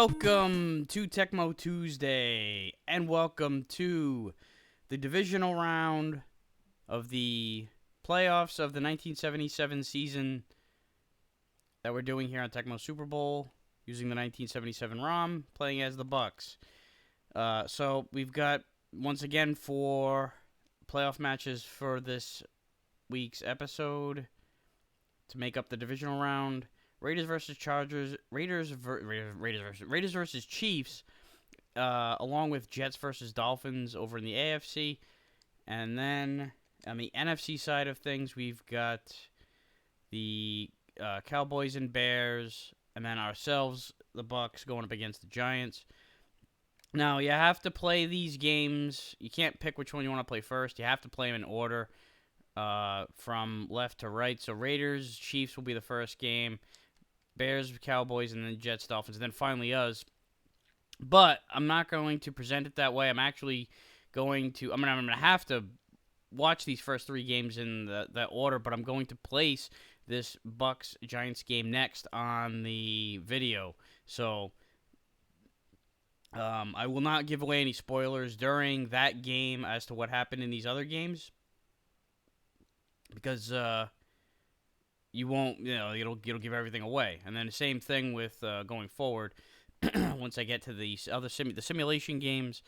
Welcome to Tecmo Tuesday, and welcome to the divisional round of the playoffs of the 1977 season that we're doing here on Tecmo Super Bowl using the 1977 ROM, playing as the Bucs. So we've got, once again, 4 playoff matches for this week's episode to make up the divisional round. Raiders versus Chargers, Raiders versus Chiefs, along with Jets versus Dolphins over in the AFC. And then on the NFC side of things, we've got the Cowboys and Bears, and then ourselves, the Bucs, going up against the Giants. Now, you have to play these games. You can't pick which one you want to play first. You have to play them in order from left to right. So Raiders, Chiefs will be the first game. Bears, Cowboys, and then Jets, Dolphins, and then finally us. But I'm not going to present it that way. I'm actually going to... I'm going to have to watch these first 3 games in that order, but I'm going to place this Bucs-Giants game next on the video. So I will not give away any spoilers during that game as to what happened in these other games, because... you won't, it'll give everything away. And then the same thing with going forward. Once I get to the other the simulation games,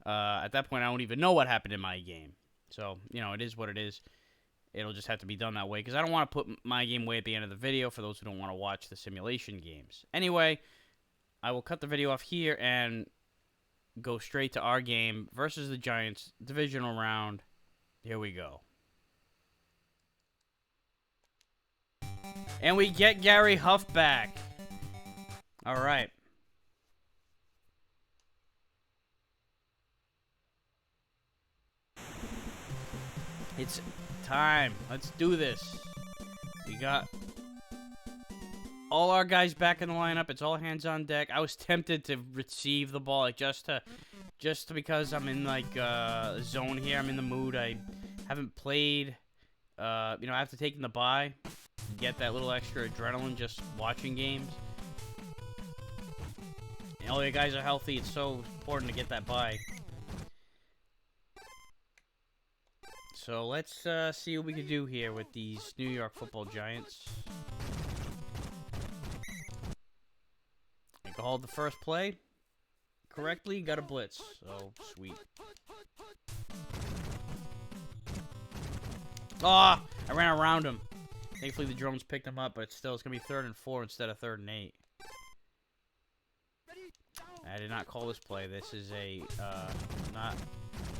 at that point I don't even know what happened in my game. So, it is what it is. It'll just have to be done that way, because I don't want to put my game way at the end of the video for those who don't want to watch the simulation games. Anyway, I will cut the video off here and go straight to our game versus the Giants, divisional round. Here we go. And we get Gary Huff back. All right. It's time. Let's do this. We got all our guys back in the lineup. It's all hands on deck. I was tempted to receive the ball, just because I'm in a zone here. I'm in the mood. I haven't played. After taking the bye, get that little extra adrenaline just watching games. And all your guys are healthy. It's so important to get that bye. So let's see what we can do here with these New York Football Giants. I called the first play correctly. Got a blitz. So sweet. Ah! I ran around him. Thankfully, the drones picked him up, but it's going to be 3rd and 4 instead of 3rd and 8. I did not call this play. This is a not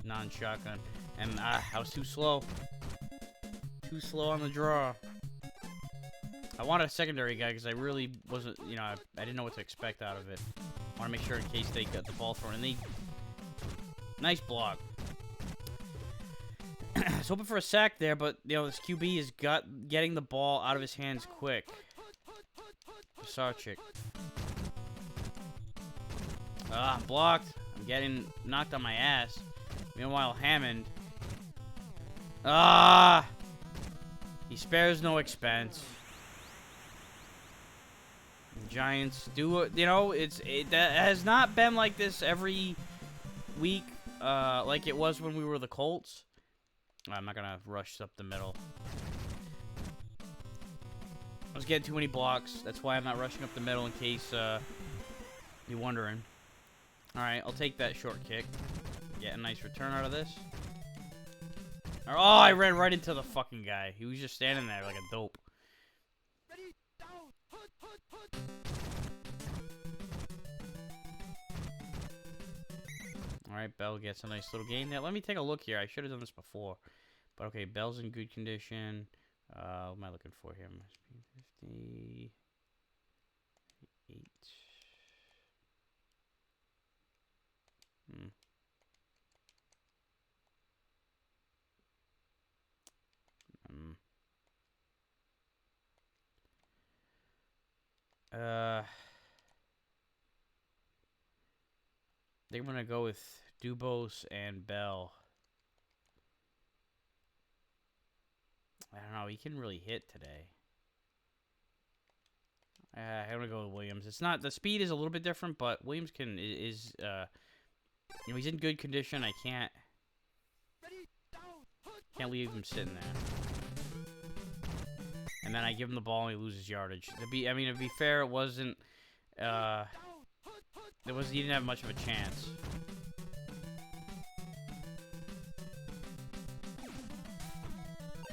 non-shotgun. And I was too slow. Too slow on the draw. I wanted a secondary guy because I really wasn't, I didn't know what to expect out of it. I want to make sure in case they got the ball thrown. And nice block. I was hoping for a sack there, but, this QB is getting the ball out of his hands quick. Sarchik. I'm blocked. I'm getting knocked on my ass. Meanwhile, Hammond. He spares no expense. The Giants do it, it has not been like this every week, like it was when we were the Colts. I'm not going to rush up the middle. I was getting too many blocks. That's why I'm not rushing up the middle, in case you're wondering. Alright, I'll take that short kick. Get a nice return out of this. Oh, I ran right into the fucking guy. He was just standing there like a dope. Alright, Bell gets a nice little gain there. Let me take a look here. I should have done this before. But okay, Bell's in good condition. What am I looking for here? Must be 58. They're gonna go with Dubose and Bell. I don't know. He can really hit today. I'm gonna go with Williams. It's not the speed is a little bit different, but Williams is he's in good condition. I can't leave him sitting there. And then I give him the ball and he loses yardage. To be fair, it wasn't. He didn't have much of a chance.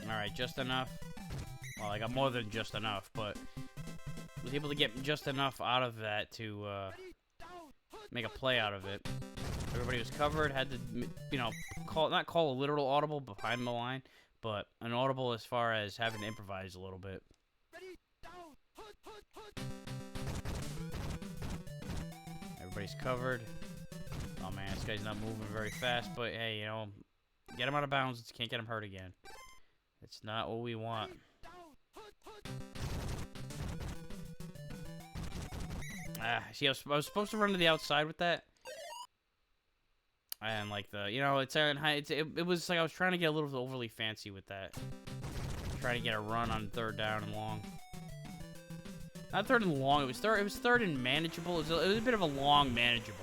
All right, just enough. Well, I got more than just enough, but was able to get just enough out of that to make a play out of it. Everybody was covered. Had to, not call a literal audible behind the line, but an audible as far as having to improvise a little bit. Everybody's covered. Oh man, this guy's not moving very fast, but hey, get him out of bounds. Can't get him hurt again. It's not what we want. See, I was supposed to run to the outside with that. And like it was like I was trying to get a little overly fancy with that. Trying to get a run on third down and long. Not third and long. It was third and manageable. It was a bit of a long manageable.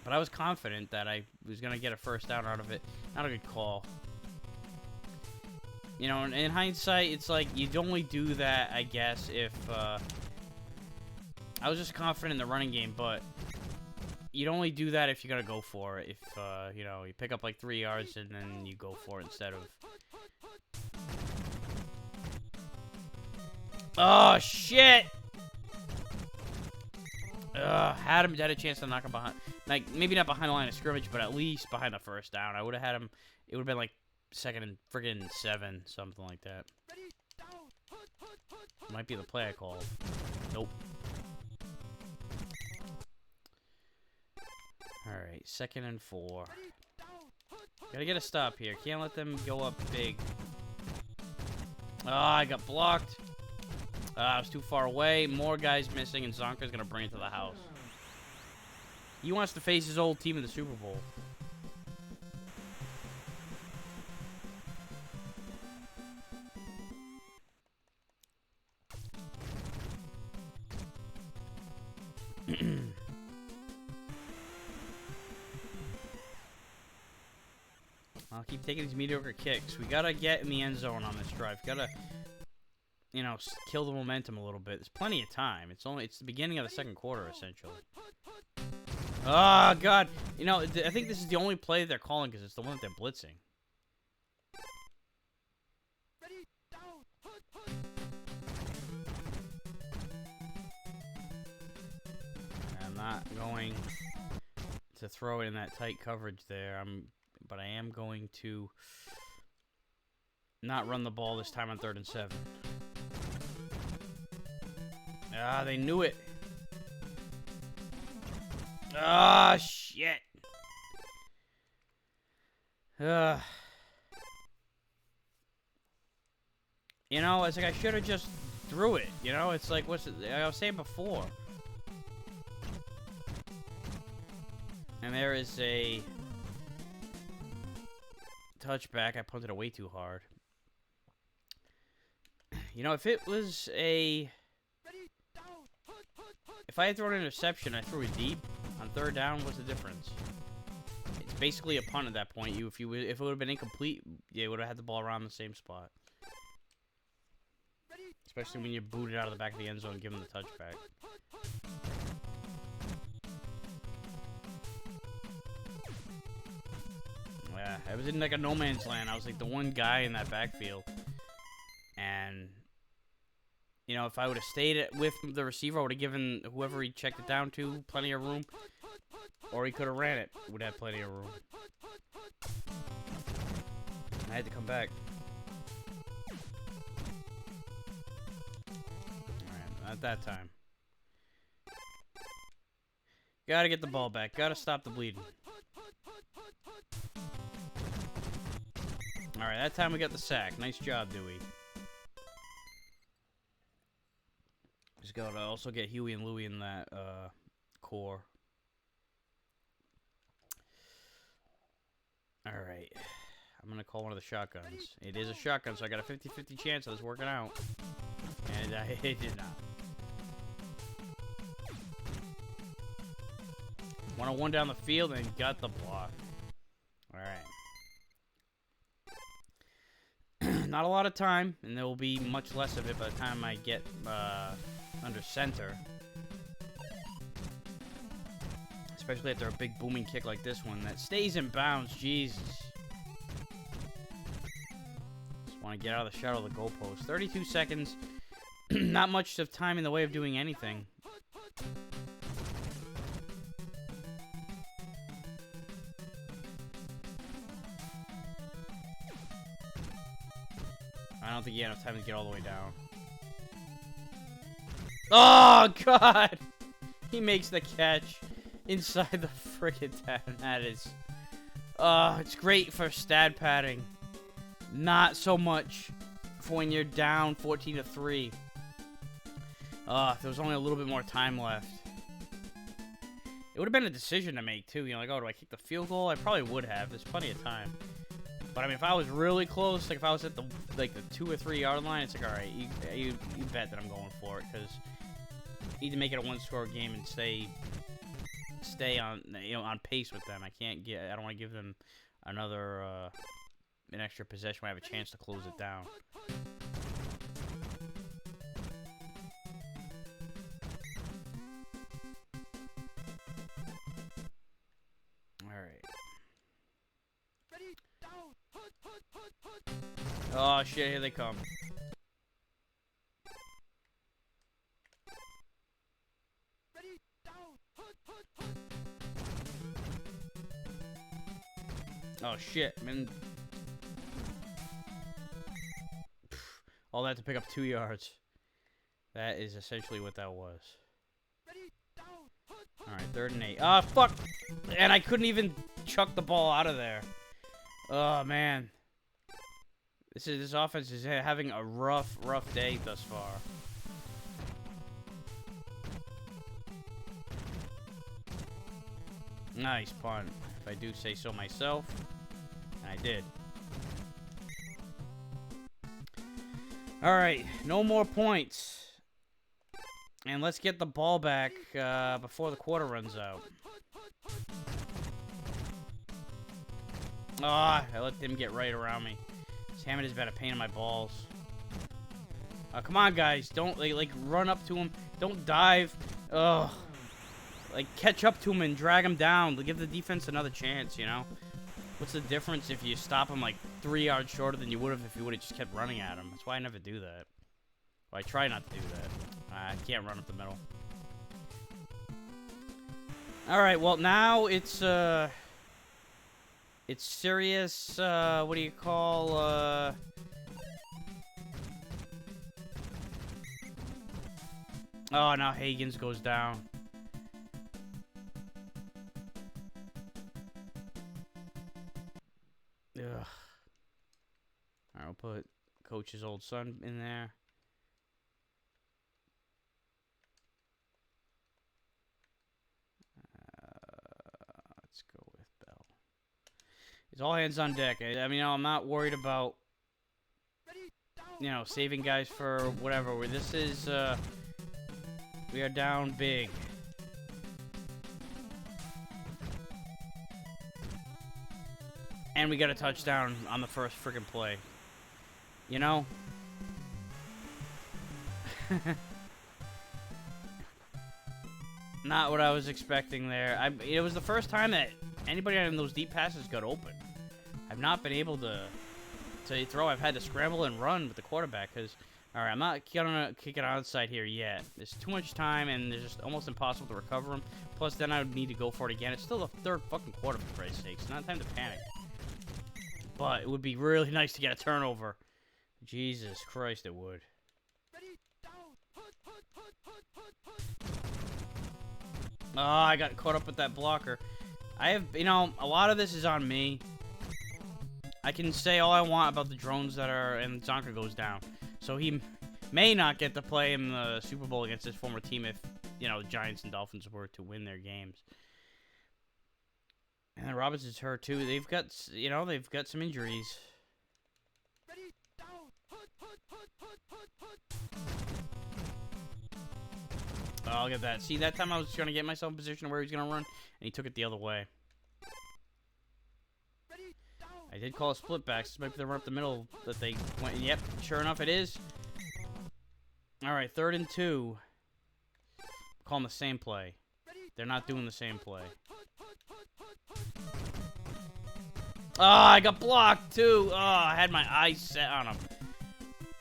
But I was confident that I was gonna get a first down out of it. Not a good call. In hindsight, it's like you'd only do that, I guess, if I was just confident in the running game, but you'd only do that if you're gonna go for it. If you pick up like 3 yards and then you go for it instead of. Oh shit! Had a chance to knock him behind, like maybe not behind the line of scrimmage, but at least behind the first down. I would have had him. It would have been like 2nd and friggin' 7, something like that. Might be the play I called. Nope. Alright, 2nd and 4. Gotta get a stop here. Can't let them go up big. I got blocked. I was too far away. More guys missing, and Zonka's gonna bring it to the house. He wants to face his old team in the Super Bowl. I'll keep taking these mediocre kicks. We gotta get in the end zone on this drive. Gotta, kill the momentum a little bit. There's plenty of time. It's the beginning of the second quarter, essentially. Oh, God. I think this is the only play they're calling because it's the one that they're blitzing. I'm not going to throw it in that tight coverage there. But I am going to not run the ball this time on 3rd and 7. They knew it. Shit. It's like I should have just threw it. It's like I was saying before. And there is a touchback. I punted it way too hard. If it was if I had thrown an interception, I threw it deep on 3rd down. What's the difference? It's basically a punt at that point. If it would have been incomplete, you would have had the ball around the same spot. Especially when you boot it out of the back of the end zone and give him the touchback. Yeah, I was in like a no man's land. I was like the one guy in that backfield. And, if I would have stayed with the receiver, I would have given whoever he checked it down to plenty of room. Or he could have ran it. Would have plenty of room. I had to come back. Alright, not that time. Gotta get the ball back. Gotta stop the bleeding. Alright, that time we got the sack. Nice job, Dewey. Just gotta also get Huey and Louie in that core. Alright. I'm gonna call one of the shotguns. It is a shotgun, so I got a 50-50 chance of this working out. And it did not. 101 down the field and got the block. All right. Not a lot of time, and there will be much less of it by the time I get under center. Especially after a big booming kick like this one that stays in bounds. Jesus. Just want to get out of the shadow of the goalpost. 32 seconds. Not much of time in the way of doing anything. I don't think you have enough time to get all the way down. Oh, God! He makes the catch inside the friggin' tab. That is... it's great for stat padding. Not so much for when you're down 14-3. If there was only a little bit more time left. It would have been a decision to make, too. You know, like, oh, do I kick the field goal? I probably would have. There's plenty of time. But, I mean, if I was really close, like, if I was at the 2 or 3 yard line, it's like, all right, you bet that I'm going for it, because I need to make it a one-score game and stay on, on pace with them. I don't want to give them another, an extra possession when I have a chance to close it down. Oh shit, here they come. Oh shit, man. All that to pick up 2 yards. That is essentially what that was. Alright, 3rd and 8. Ah, fuck! And I couldn't even chuck the ball out of there. Oh, man. This offense is having a rough day thus far. Nice punt, if I do say so myself. And I did. Alright, no more points. And let's get the ball back before the quarter runs out. Ah, I let them get right around me. Hammond has been a pain in my balls. Come on, guys. Don't, like, run up to him. Don't dive. Ugh. Like, catch up to him and drag him down. Give the defense another chance, you know? What's the difference if you stop him, like, 3 yards shorter than you would have if you would have just kept running at him? That's why I never do that. Well, I try not to do that. I can't run up the middle. Alright, well, now it's serious, what do you call, Oh, now Higgins goes down. Ugh. Alright, I'll put Coach's old son in there. Let's go with Bell. It's all hands on deck. I mean, I'm not worried about, saving guys for whatever. This is, we are down big. And we got a touchdown on the first freaking play. You know? Not what I was expecting there. It was the first time that anybody on those deep passes got open. I've not been able to throw. I've had to scramble and run with the quarterback because, all right, I'm not gonna kick it onside here yet. There's too much time and it's just almost impossible to recover him. Plus, then I would need to go for it again. It's still the 3rd fucking quarter, for Christ's sake. It's not time to panic. But it would be really nice to get a turnover. Jesus Christ, it would. Oh, I got caught up with that blocker. I have, a lot of this is on me. I can say all I want about the drones that are, and Zonka goes down. So he may not get to play in the Super Bowl against his former team if, the Giants and Dolphins were to win their games. And then Robinson's hurt too. They've got, they've got some injuries. I'll get that. See, that time I was trying to get myself in position where he was going to run, and he took it the other way. I did call a split back. So maybe they run up the middle that they went. Yep, sure enough, it is. All right, 3rd and 2. Calling the same play. They're not doing the same play. Oh, I got blocked, too. Oh, I had my eyes set on him.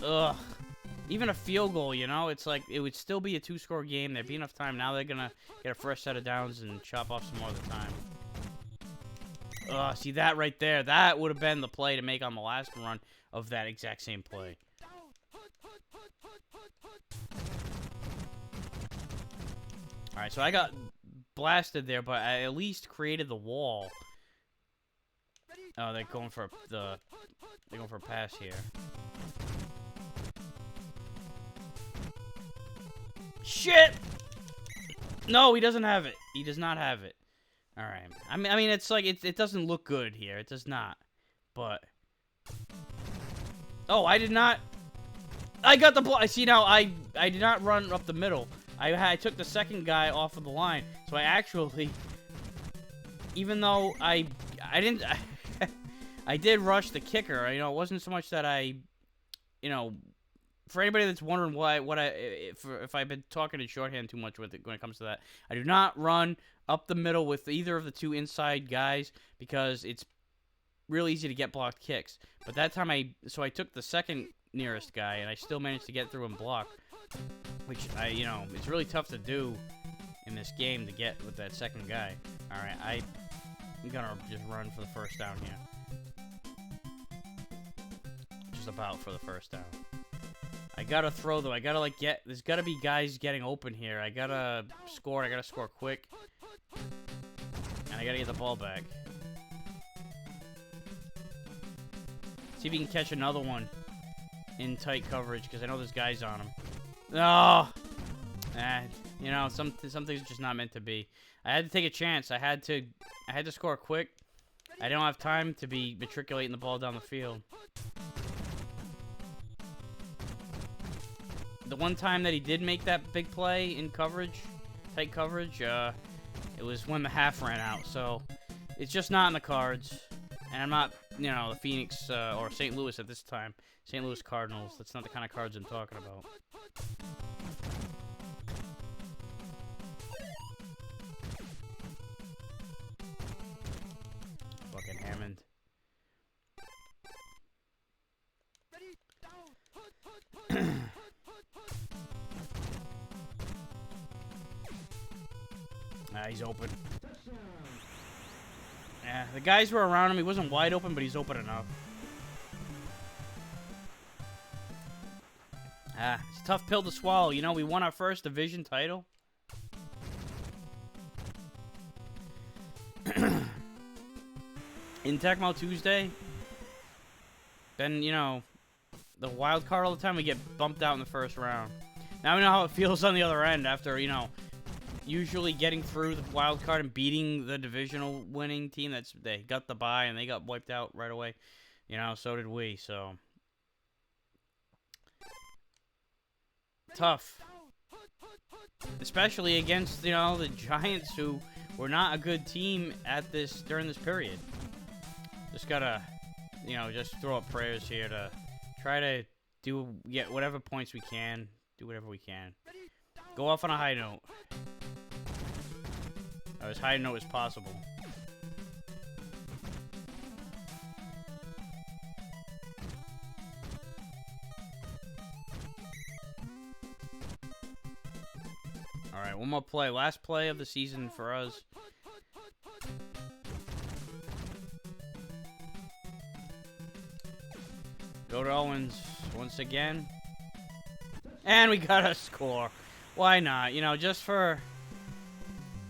Ugh. Even a field goal, you know? It's like, it would still be a 2-score game. There'd be enough time. Now they're going to get a fresh set of downs and chop off some more of the time. Ugh, see that right there? That would have been the play to make on the last run of that exact same play. Alright, so I got blasted there, but I at least created the wall. Oh, they're going for a pass here. Shit! No, he doesn't have it. He does not have it. All right. I mean, it's like it doesn't look good here. It does not. But oh, I did not. I got the ball. See now, I did not run up the middle. I took the second guy off of the line, so I actually, even though I didn't, I did rush the kicker. You know, it wasn't so much that I, you know. For anybody that's wondering if I've been talking in shorthand too much with it when it comes to that, I do not run up the middle with either of the 2 inside guys because it's real easy to get blocked kicks. But that time I took the second nearest guy and I still managed to get through and block, which you know, it's really tough to do in this game to get with that second guy. All right, I'm gonna just run for the first down here. Just about for the first down. I gotta throw, though. I gotta, like, there's gotta be guys getting open here. I gotta score. I gotta score quick. And I gotta get the ball back. See if he can catch another one in tight coverage, because I know there's guys on him. No! You know, some things are just not meant to be. I had to take a chance. I had to score quick. I don't have time to be matriculating the ball down the field. The one time that he did make that big play in coverage, tight coverage, it was when the half ran out. So it's just not in the cards. And I'm not, you know, the Phoenix or St. Louis at this time. St. Louis Cardinals. That's not the kind of cards I'm talking about. Fucking Hammond. He's open. Yeah, the guys were around him. He wasn't wide open, but he's open enough. It's a tough pill to swallow. You know, we won our first division title. In Tecmo Tuesday. Then, you know, the wild card all the time, we get bumped out in the first round. Now we know how it feels on the other end after, you know, usually getting through the wild card and beating the divisional winning team. They got the bye and they got wiped out right away. You know, so did we. So tough, especially against, you know, the Giants, who were not a good team during this period. Just gotta, you know, just throw up prayers here to try to get whatever points we can, do whatever we can. Go off on a high note. Or as high a note as possible. Alright, one more play. Last play of the season for us. Go to Owens once again. And we got a score. Why not? You know, just for...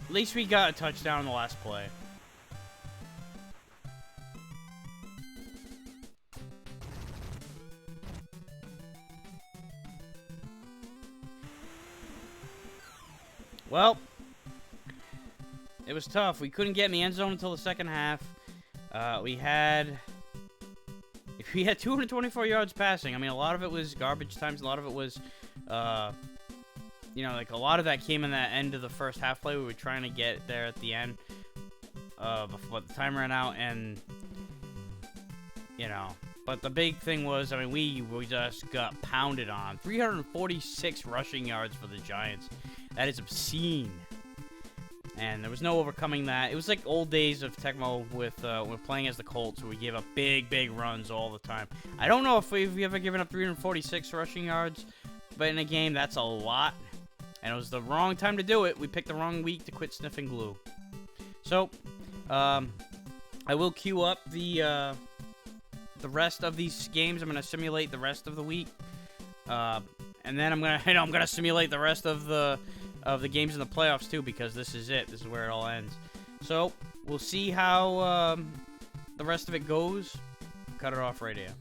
At least we got a touchdown in the last play. Well, it was tough. We couldn't get in the end zone until the second half. We had 224 yards passing. I mean, a lot of it was garbage times. A lot of it was you know, like a lot of that came in that end of the first half play. We were trying to get there at the end, before the time ran out, and you know. But the big thing was, I mean, we just got pounded on. 346 rushing yards for the Giants. That is obscene. And there was no overcoming that. It was like old days of Tecmo with playing as the Colts, where we gave up big runs all the time. I don't know if we've ever given up 346 rushing yards, but in a game, that's a lot. And it was the wrong time to do it. We picked the wrong week to quit sniffing glue. So, I will queue up the rest of these games. I'm gonna simulate the rest of the week, and then I'm gonna simulate the rest of the games in the playoffs too, because this is it. This is where it all ends. So we'll see how the rest of it goes. Cut it off right here.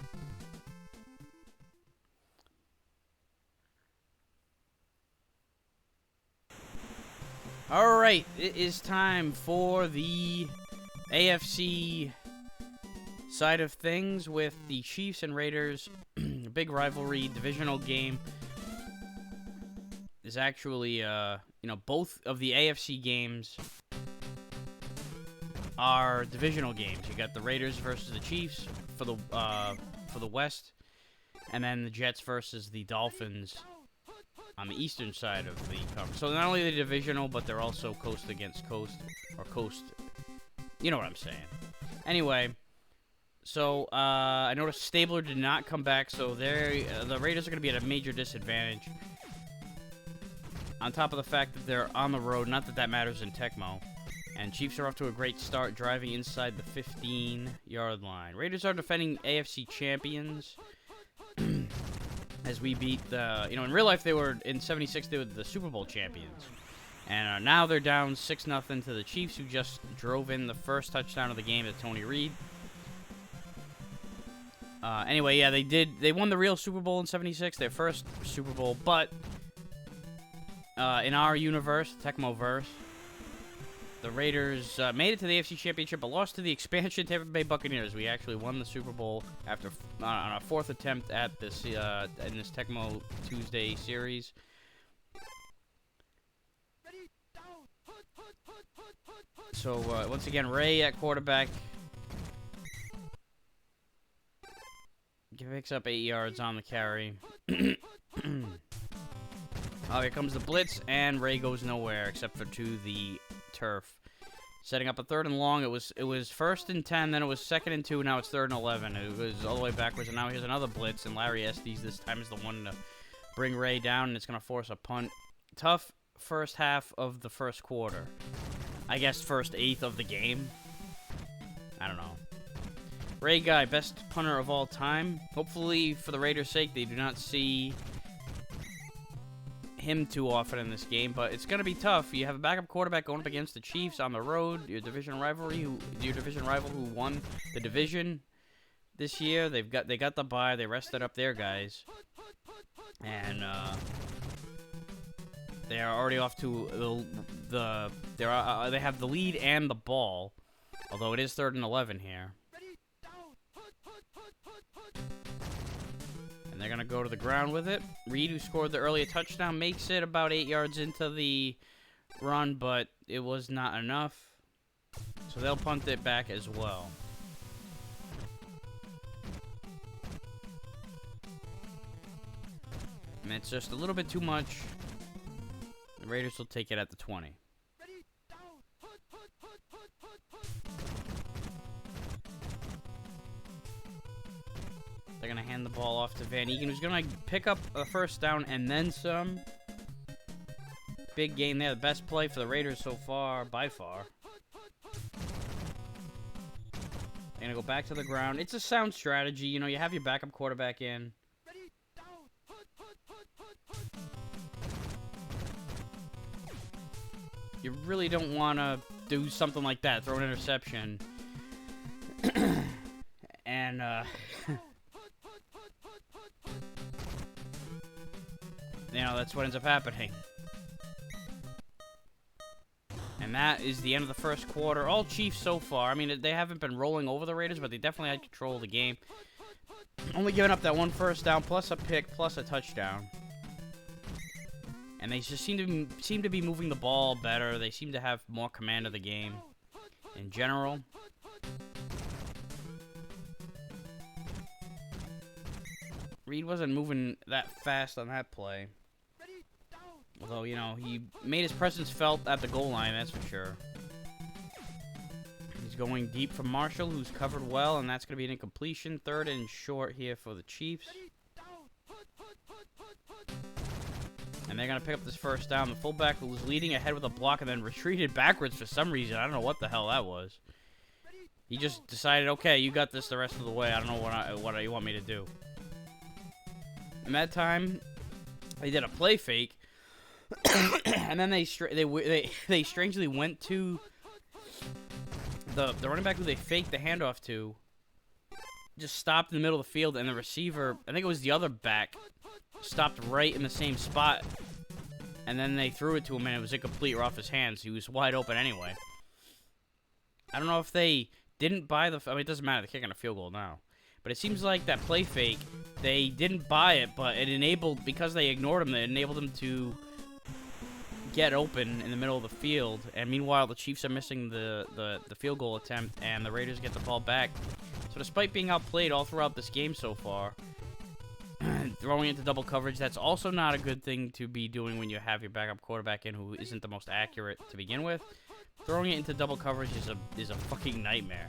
All right, it is time for the AFC side of things with the Chiefs and Raiders. Big rivalry, divisional game. Is actually, you know, both of the AFC games are divisional games. You got the Raiders versus the Chiefs for the West, and then the Jets versus the Dolphins on the eastern side of the conference. So not only are they divisional, but they're also coast against coast, or coast. You know what I'm saying. Anyway, so I noticed Stabler did not come back, so the Raiders are going to be at a major disadvantage. On top of the fact that they're on the road, not that that matters in Tecmo. And Chiefs are off to a great start, driving inside the 15-yard line. Raiders are defending AFC champions. As we beat the, you know, in real life they were, in 76, they were the Super Bowl champions. And now they're down 6-0 to the Chiefs, who just drove in the first touchdown of the game to Tony Reed. Anyway, yeah, they won the real Super Bowl in 76, their first Super Bowl, but in our universe, Tecmo-verse, the Raiders made it to the AFC Championship, but lost to the expansion Tampa Bay Buccaneers. We actually won the Super Bowl after on our fourth attempt at this in this Tecmo Tuesday series. So once again, Ray at quarterback picks up 8 yards on the carry. Oh, here comes the blitz, and Ray goes nowhere except for to the turf. Setting up a 3rd and long. It was 1st and 10, then it was 2nd and 2, now it's 3rd and 11. It was all the way backwards, and now here's another blitz, and Larry Estes this time is the one to bring Ray down, and it's going to force a punt. Tough first half of the first quarter. I guess first eighth of the game. I don't know. Ray Guy, best punter of all time. Hopefully, for the Raiders' sake, they do not see him too often in this game, but it's going to be tough. You have a backup quarterback going up against the Chiefs on the road, your division rival who won the division this year. They got the bye. They rested up their guys, and they are already off to they have the lead and the ball, although it is 3rd and 11 here. And they're going to go to the ground with it. Reed, who scored the earlier touchdown, makes it about 8 yards into the run, but it was not enough. So they'll punt it back as well. And it's just a little bit too much. The Raiders will take it at the 20. They're going to hand the ball off to Van Egan, who's going to pick up a first down and then some. Big game there. The best play for the Raiders so far, by far. They're going to go back to the ground. It's a sound strategy. You know, you have your backup quarterback in. You really don't want to do something like that. Throw an interception. And, you know, that's what ends up happening. And that is the end of the first quarter. All Chiefs so far. I mean, they haven't been rolling over the Raiders, but they definitely had control of the game. Only giving up that one first down, plus a pick, plus a touchdown. And they just seem to be moving the ball better. They seem to have more command of the game in general. Reed wasn't moving that fast on that play. Although, you know, he made his presence felt at the goal line, that's for sure. He's going deep from Marshall, who's covered well, and that's going to be an incompletion. 3rd and short here for the Chiefs. And they're going to pick up this first down. The fullback was leading ahead with a block and then retreated backwards for some reason. I don't know what the hell that was. He just decided, okay, you got this the rest of the way. I don't know what you want me to do. And that time, they did a play fake. And then they strangely went to the running back who they faked the handoff to. Just stopped in the middle of the field, and the receiver, I think it was the other back, stopped right in the same spot. And then they threw it to him, and it was incomplete or off his hands. He was wide open anyway. I don't know if they didn't buy the... I mean, it doesn't matter. They're kicking a field goal now. But it seems like that play fake, they didn't buy it, but it enabled... Because they ignored him, it enabled them to get open in the middle of the field. And meanwhile, the Chiefs are missing the field goal attempt, and the Raiders get the ball back. So despite being outplayed all throughout this game so far... throwing into double coverage, that's also not a good thing to be doing when you have your backup quarterback in who isn't the most accurate to begin with. Throwing it into double coverage is a fucking nightmare.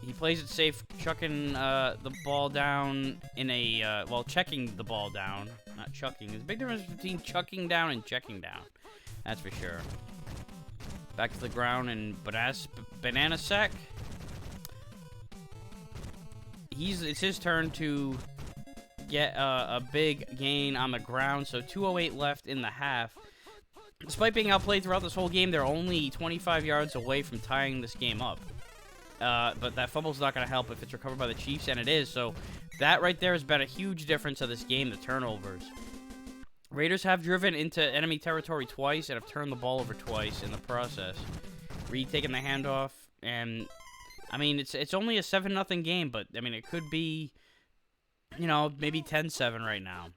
He plays it safe, chucking the ball down in a, well, checking the ball down, not chucking. There's a big difference between chucking down and checking down. That's for sure. Back to the ground and banana sack. It's his turn to get a big gain on the ground. So 2:08 left in the half. Despite being outplayed throughout this whole game, they're only 25 yards away from tying this game up. But that fumble's not going to help if it's recovered by the Chiefs, and it is. So that right there has been a huge difference of this game, the turnovers. Raiders have driven into enemy territory twice and have turned the ball over twice in the process. Reed taking the handoff, and... I mean, it's only a 7-0 game, but, I mean, it could be, you know, maybe 10-7 right now.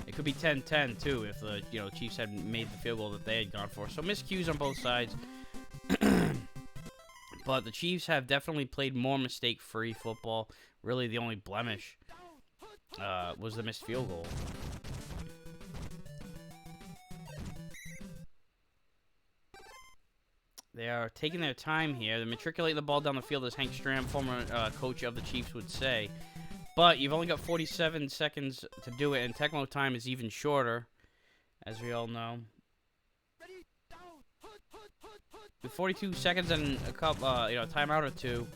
It could be 10-10, too, if the, you know, Chiefs had made the field goal that they had gone for. So, miscues on both sides. But the Chiefs have definitely played more mistake-free football. Really, the only blemish was the missed field goal. They are taking their time here. They matriculate the ball down the field, as Hank Stram, former coach of the Chiefs, would say. But you've only got 47 seconds to do it, and Tecmo time is even shorter, as we all know. With 42 seconds and a couple, timeout or two,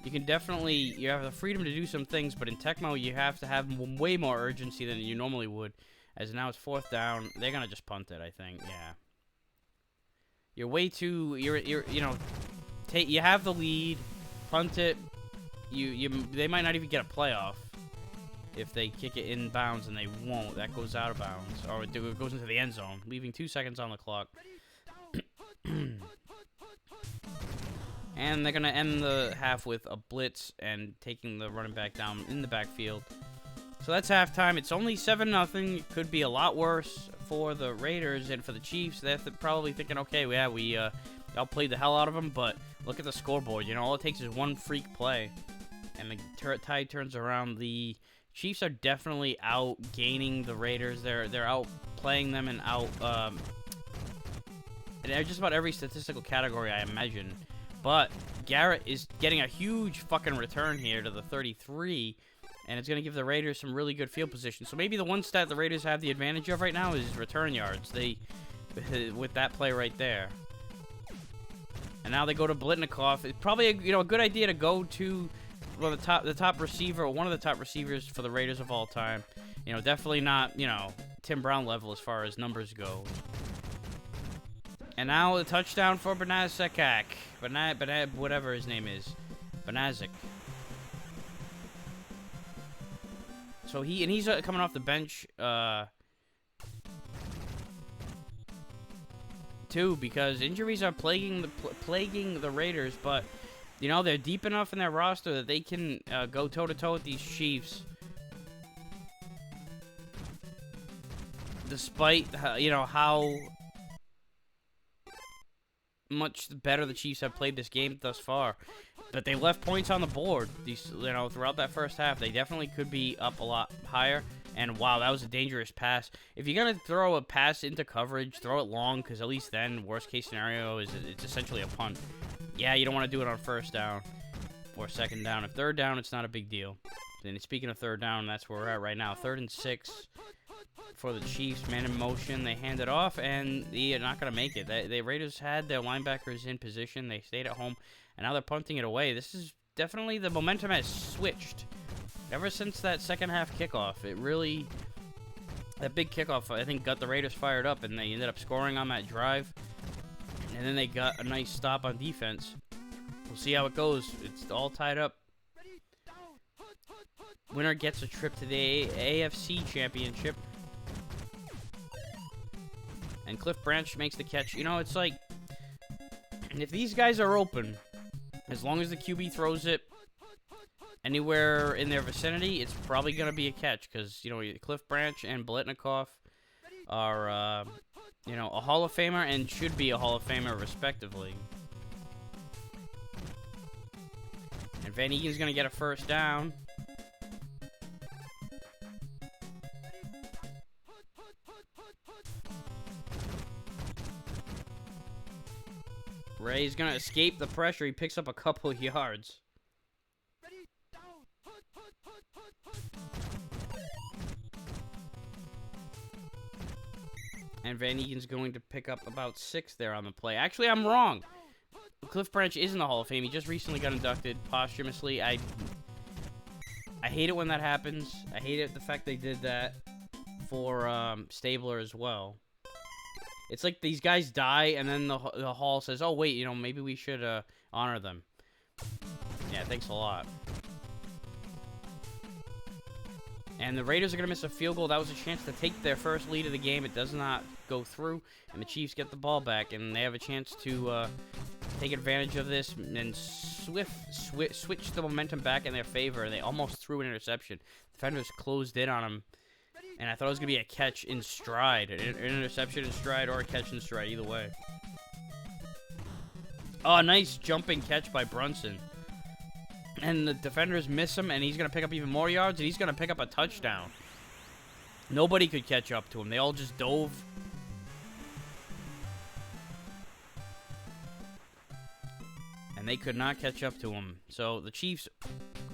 you have the freedom to do some things, but in Tecmo, you have to have way more urgency than you normally would, as now it's 4th down. They're going to just punt it, I think, yeah. You're way too, you have the lead, punt it, they might not even get a playoff if they kick it in bounds, and they won't. That goes out of bounds, or it goes into the end zone, leaving 2 seconds on the clock. And they're going to end the half with a blitz and taking the running back down in the backfield. So that's halftime. It's only 7-0. It could be a lot worse for the Raiders, and for the Chiefs, they're probably thinking, okay, yeah, we outplayed the hell out of them, but look at the scoreboard. You know, all it takes is one freak play, and the tide turns around. The Chiefs are definitely out-gaining the Raiders. They're outplaying them and in just about every statistical category, I imagine. But Garrett is getting a huge fucking return here to the 33, and it's going to give the Raiders some really good field position. So maybe the one stat the Raiders have the advantage of right now is return yards. With that play right there. And now they go to Blitnikoff. It's probably a good idea to go to the top receiver, or one of the top receivers for the Raiders of all time. Definitely not Tim Brown level as far as numbers go. And now the touchdown for Banazak. Whatever his name is. Banazik. So he's coming off the bench too, because injuries are plaguing the Raiders, but they're deep enough in their roster that they can go toe to toe with these Chiefs. despite, you know, how much better the Chiefs have played this game thus far. But they left points on the board, you know, throughout that first half. They definitely could be up a lot higher. And, wow, that was a dangerous pass. If you're going to throw a pass into coverage, throw it long, because at least then, worst-case scenario, is it's essentially a punt. Yeah, you don't want to do it on first down or second down. If third down, it's not a big deal. And speaking of third down, that's where we're at right now. 3rd and 6 for the Chiefs. Man in motion. They hand it off, and they're not going to make it. The Raiders had their linebackers in position. They stayed at home, and now they're punting it away. This is definitely, the momentum has switched. Ever since that second half kickoff, it really, that big kickoff, I think, got the Raiders fired up, and they ended up scoring on that drive. And then they got a nice stop on defense. We'll see how it goes. It's all tied up. Winner gets a trip to the AFC Championship. And Cliff Branch makes the catch. You know, it's like, if these guys are open, as long as the QB throws it anywhere in their vicinity, it's probably going to be a catch. Because, you know, Cliff Branch and Biletnikoff are, you know, a Hall of Famer and should be a Hall of Famer, respectively. And Van Egen's going to get a first down. Ray's going to escape the pressure. He picks up a couple of yards. And Van Egen's going to pick up about 6 there on the play. Actually, I'm wrong. Cliff Branch is in the Hall of Fame. He just recently got inducted posthumously. I hate it when that happens. I hate it the fact they did that for Stabler as well. It's like these guys die, and then the Hall says, oh, wait, you know, maybe we should honor them. Yeah, thanks a lot. And the Raiders are going to miss a field goal. That was a chance to take their first lead of the game. It does not go through, and the Chiefs get the ball back, and they have a chance to take advantage of this and switch the momentum back in their favor. They almost threw an interception. Defenders closed in on them, and I thought it was going to be a catch in stride. An interception in stride or a catch in stride, either way. Oh, nice jumping catch by Brunson. And the defenders miss him, and he's going to pick up even more yards, and he's going to pick up a touchdown. Nobody could catch up to him. They all just dove. And they could not catch up to him. So the Chiefs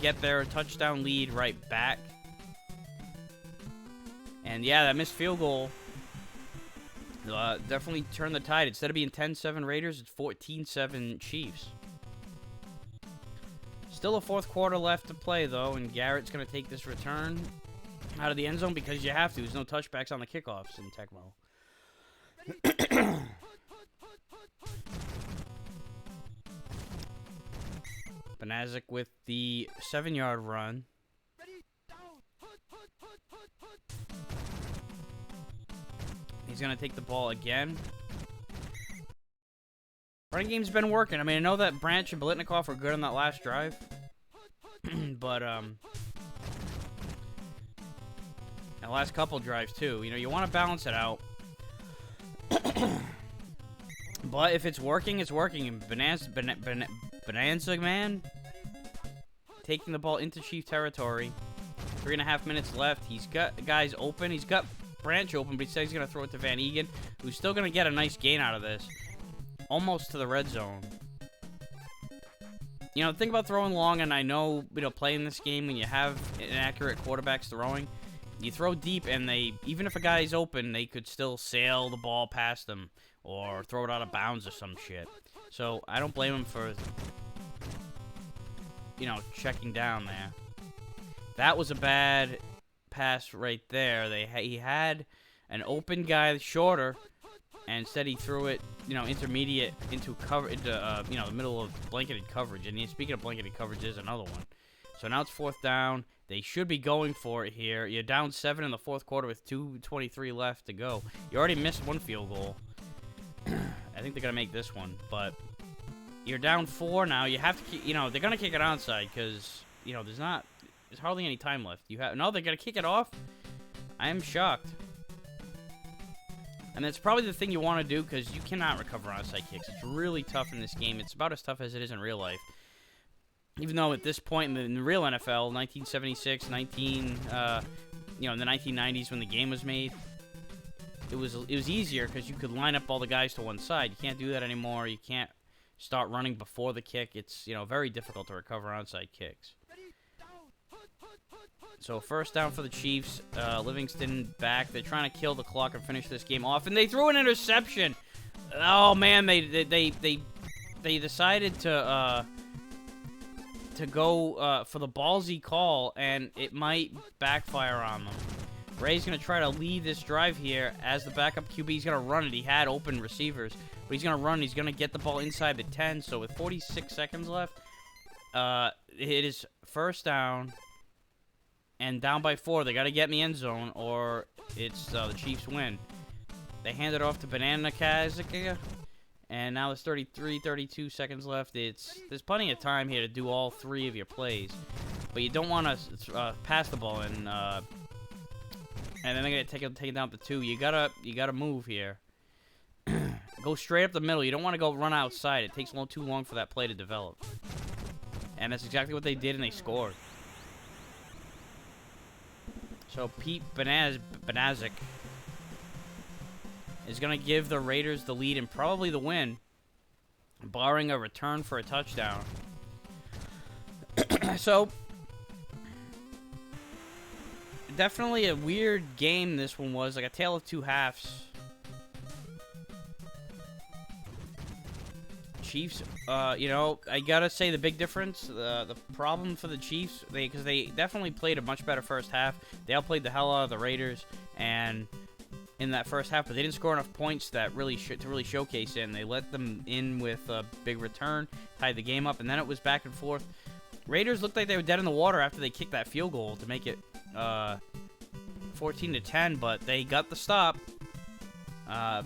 get their touchdown lead right back. And yeah, that missed field goal definitely turned the tide. Instead of being 10-7 Raiders, it's 14-7 Chiefs. Still a fourth quarter left to play, though, and Garrett's going to take this return out of the end zone because you have to. There's no touchbacks on the kickoffs in Tecmo. Benazik with the 7-yard run. He's going to take the ball again. Running game's been working. I mean, I know that Branch and Biletnikoff were good on that last drive. But, the last couple drives, too. You know, you want to balance it out. But if it's working, it's working. And Bonanza, man, taking the ball into Chief territory. 3.5 minutes left. He's got guys open. He's got Branch open, but he says he's going to throw it to Van Egen, who's still going to get a nice gain out of this. Almost to the red zone. You know, think about throwing long, and I know, you know, playing this game when you have inaccurate quarterbacks throwing, you throw deep, and they, even if a guy's open, they could still sail the ball past them or throw it out of bounds or some shit. So I don't blame him for, you know, checking down there. That was a bad pass right there. He had an open guy shorter, and instead he threw it, you know, intermediate into cover, into you know, the middle of blanketed coverage. And speaking of blanketed coverage, there's another one. So now it's 4th down. They should be going for it here. You're down 7 in the 4th quarter with 2:23 left to go. You already missed one field goal. I think they're gonna make this one, but you're down 4 now. You have to, you know, they're gonna kick it onside because, you know, there's hardly any time left. No, they're gonna kick it off. I am shocked. And that's probably the thing you want to do because you cannot recover onside kicks. It's really tough in this game. It's about as tough as it is in real life. Even though at this point in the real NFL, 1976, in the 1990s when the game was made, it was easier because you could line up all the guys to one side. You can't do that anymore. You can't start running before the kick. It's, very difficult to recover onside kicks. So first down for the Chiefs. Livingston back. They're trying to kill the clock and finish this game off, and they threw an interception. Oh man, they decided to go for the ballsy call, and it might backfire on them. Ray's going to try to lead this drive here as the backup QB. He's going to run it. He had open receivers, but he's going to run. He's going to get the ball inside the 10. So with 46 seconds left, it is first down and down by 4. They got to get in the end zone, or it's the Chiefs win. They hand it off to Banana Kazica. And now there's 32 seconds left. There's plenty of time here to do all 3 of your plays, but you don't want to pass the ball and then they're gonna take it down to 2. You gotta move here. Go straight up the middle. You don't want to go run outside. It takes too long for that play to develop. And that's exactly what they did, and they scored. So Pete Banazic is going to give the Raiders the lead and probably the win, barring a return for a touchdown. So, definitely a weird game this one was, like a tale of two halves. Chiefs, I gotta say the big difference, the problem for the Chiefs, because they definitely played a much better first half. They outplayed the hell out of the Raiders, and in that first half, but they didn't score enough points that to really showcase it, and they let them in with a big return, tied the game up, and then it was back and forth. Raiders looked like they were dead in the water after they kicked that field goal to make it 14-10, but they got the stop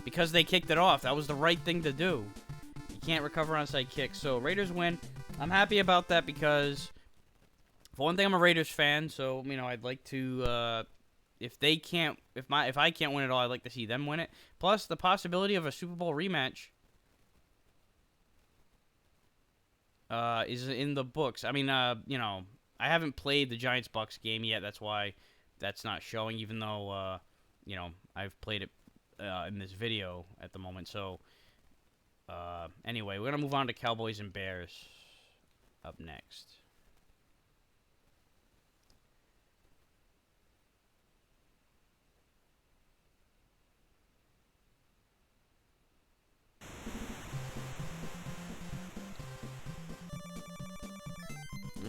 because they kicked it off. That was the right thing to do. You can't recover onside kicks, so Raiders win. I'm happy about that because, for one thing, I'm a Raiders fan, so I'd like to. If I can't win it all, I'd like to see them win it. Plus, the possibility of a Super Bowl rematch is in the books. I haven't played the Giants-Bucks game yet. That's why that's not showing, even though, I've played it in this video at the moment. So, anyway, we're going to move on to Cowboys and Bears up next.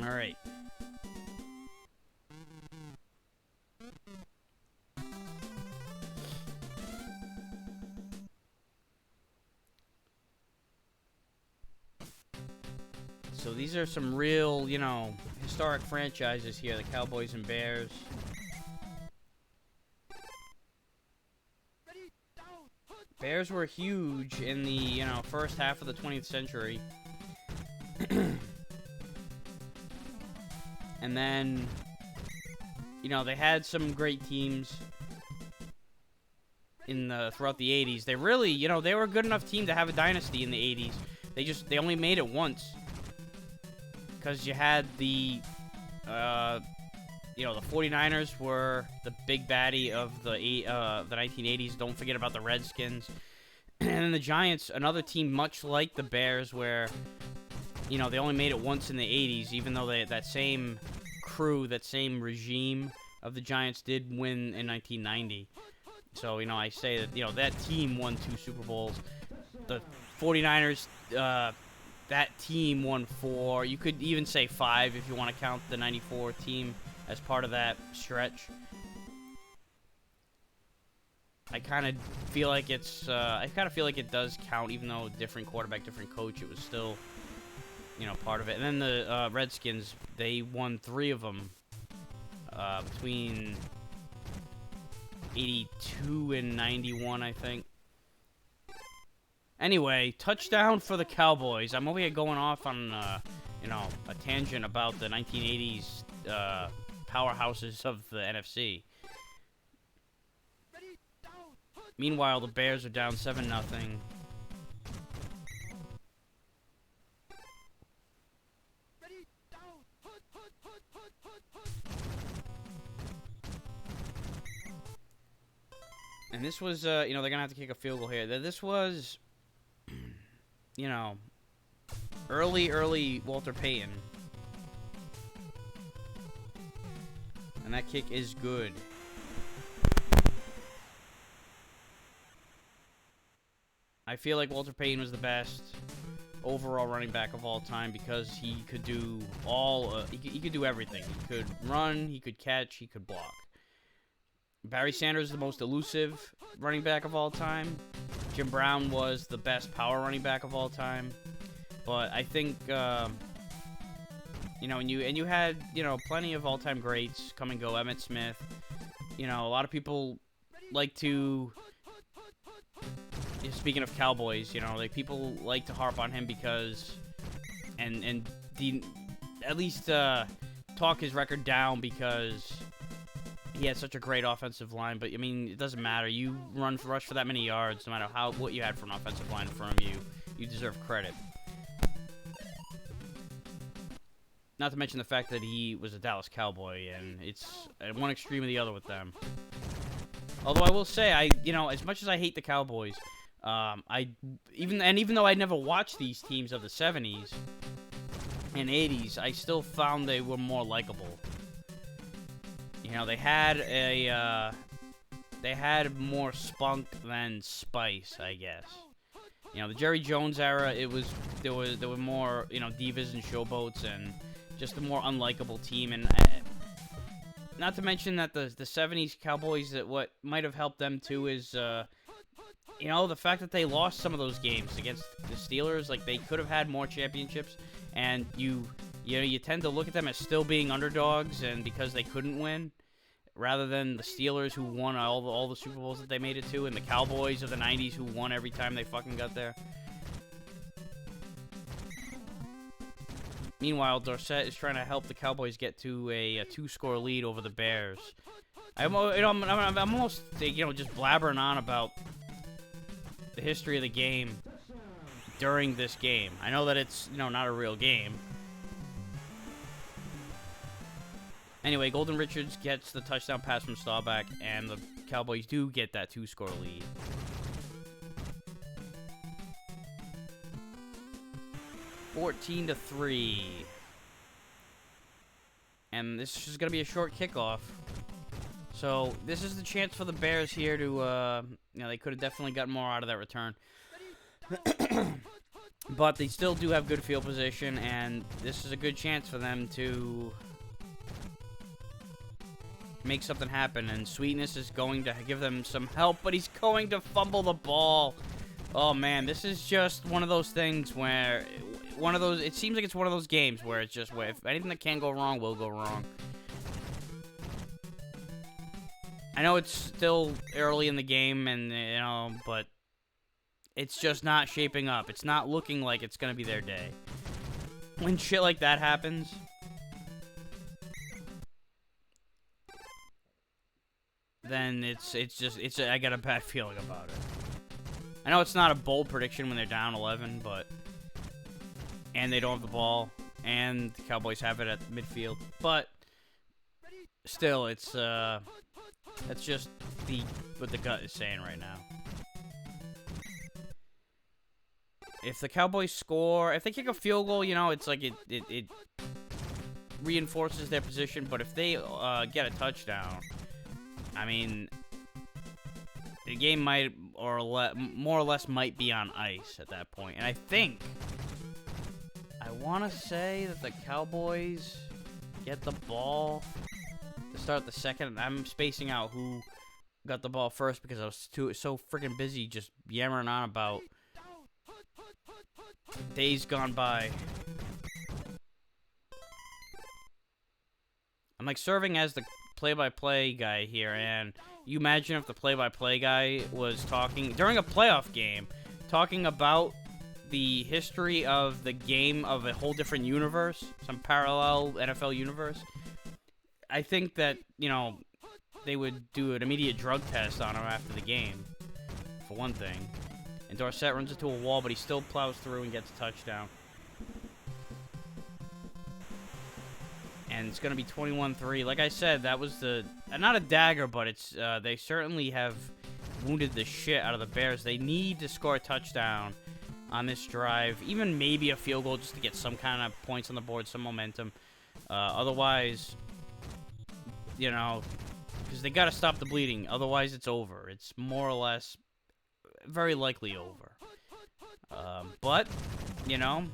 All right. So these are some real, historic franchises here, the Cowboys and Bears. Bears were huge in the, first half of the 20th century. And then, they had some great teams throughout the 80s. They really, they were a good enough team to have a dynasty in the 80s. They only made it once. Because you had the 49ers were the big baddie of the 1980s. Don't forget about the Redskins. And then the Giants, another team much like the Bears, where they only made it once in the 80s, even though that same crew, that same regime of the Giants did win in 1990. So, I say that, that team won 2 Super Bowls. The 49ers, that team won 4. You could even say 5 if you want to count the 94 team as part of that stretch. I kind of feel like it does count, even though different quarterback, different coach, it was still part of it. And then the Redskins, they won 3 of them between 82 and 91, I think. Anyway, touchdown for the Cowboys. I'm over here going off on, a tangent about the 1980s powerhouses of the NFC. Meanwhile, the Bears are down 7-0. And this was, they're going to have to kick a field goal here. This was, early Walter Payton. And that kick is good. I feel like Walter Payton was the best overall running back of all time because he could do he could do everything. He could run, he could catch, he could block. Barry Sanders is the most elusive running back of all time. Jim Brown was the best power running back of all time. But I think, and you had, plenty of all-time greats come and go. Emmitt Smith. A lot of people like to, speaking of Cowboys, people like to harp on him because, at least talk his record down because he had such a great offensive line. But, it doesn't matter. You rush for that many yards, no matter what you had for an offensive line in front of you, you deserve credit. Not to mention the fact that he was a Dallas Cowboy, and it's at one extreme or the other with them. Although I will say, as much as I hate the Cowboys, even though I never watched these teams of the 70s and 80s, I still found they were more likable. They had more spunk than spice, I guess. The Jerry Jones era, there were more, divas and showboats and just a more unlikable team. And not to mention that the 70s Cowboys, that what might have helped them too is, the fact that they lost some of those games against the Steelers. Like, they could have had more championships, and you tend to look at them as still being underdogs, and because they couldn't win, rather than the Steelers who won all the Super Bowls that they made it to, and the Cowboys of the 90s who won every time they fucking got there. Meanwhile, Dorsett is trying to help the Cowboys get to a 2-score lead over the Bears. I'm almost, just blabbering on about the history of the game during this game. I know that it's, not a real game. Anyway, Golden Richards gets the touchdown pass from Staubach, and the Cowboys do get that 2-score lead. (14-3). And this is going to be a short kickoff. So, this is the chance for the Bears here to, they could have definitely gotten more out of that return. But they still do have good field position, and this is a good chance for them to make something happen. And Sweetness is going to give them some help, but he's going to fumble the ball. Oh, man, this is just one of those things where it seems like it's one of those games where it's just, if anything that can go wrong will go wrong. I know it's still early in the game, and, but it's just not shaping up. It's not looking like it's going to be their day. When shit like that happens, then I got a bad feeling about it. I know it's not a bold prediction when they're down 11, and they don't have the ball, and the Cowboys have it at midfield, but still, that's just what the gut is saying right now. If the Cowboys score, if they kick a field goal, it's like it reinforces their position, but if they get a touchdown, the game might, more or less might be on ice at that point. And I want to say that the Cowboys get the ball to start the second. I'm spacing out who got the ball first because I was so freaking busy just yammering on about days gone by. I'm like serving as the play-by-play guy here, and you imagine if the play-by-play guy was talking during a playoff game, talking about the history of the game of a whole different universe, some parallel NFL universe. I think that, they would do an immediate drug test on him after the game. for one thing. And Dorsett runs into a wall, but he still plows through and gets a touchdown. And it's going to be 21-3. Like I said, that was not a dagger, but it's they certainly have wounded the shit out of the Bears. They need to score a touchdown on this drive. Even maybe a field goal just to get some kind of points on the board, some momentum. Otherwise, you know, because they got to stop the bleeding. Otherwise, it's over. It's more or less very likely over. But, you know,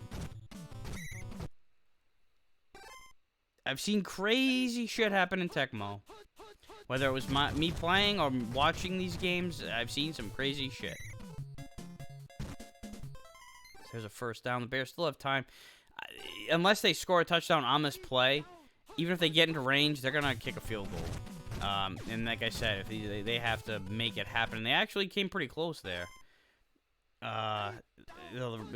I've seen crazy shit happen in Tecmo. Whether it was me playing or watching these games, I've seen some crazy shit. There's a first down. The Bears still have time. Unless they score a touchdown on this play, even if they get into range, they're going to kick a field goal. And like I said, if they have to make it happen. And they actually came pretty close there. That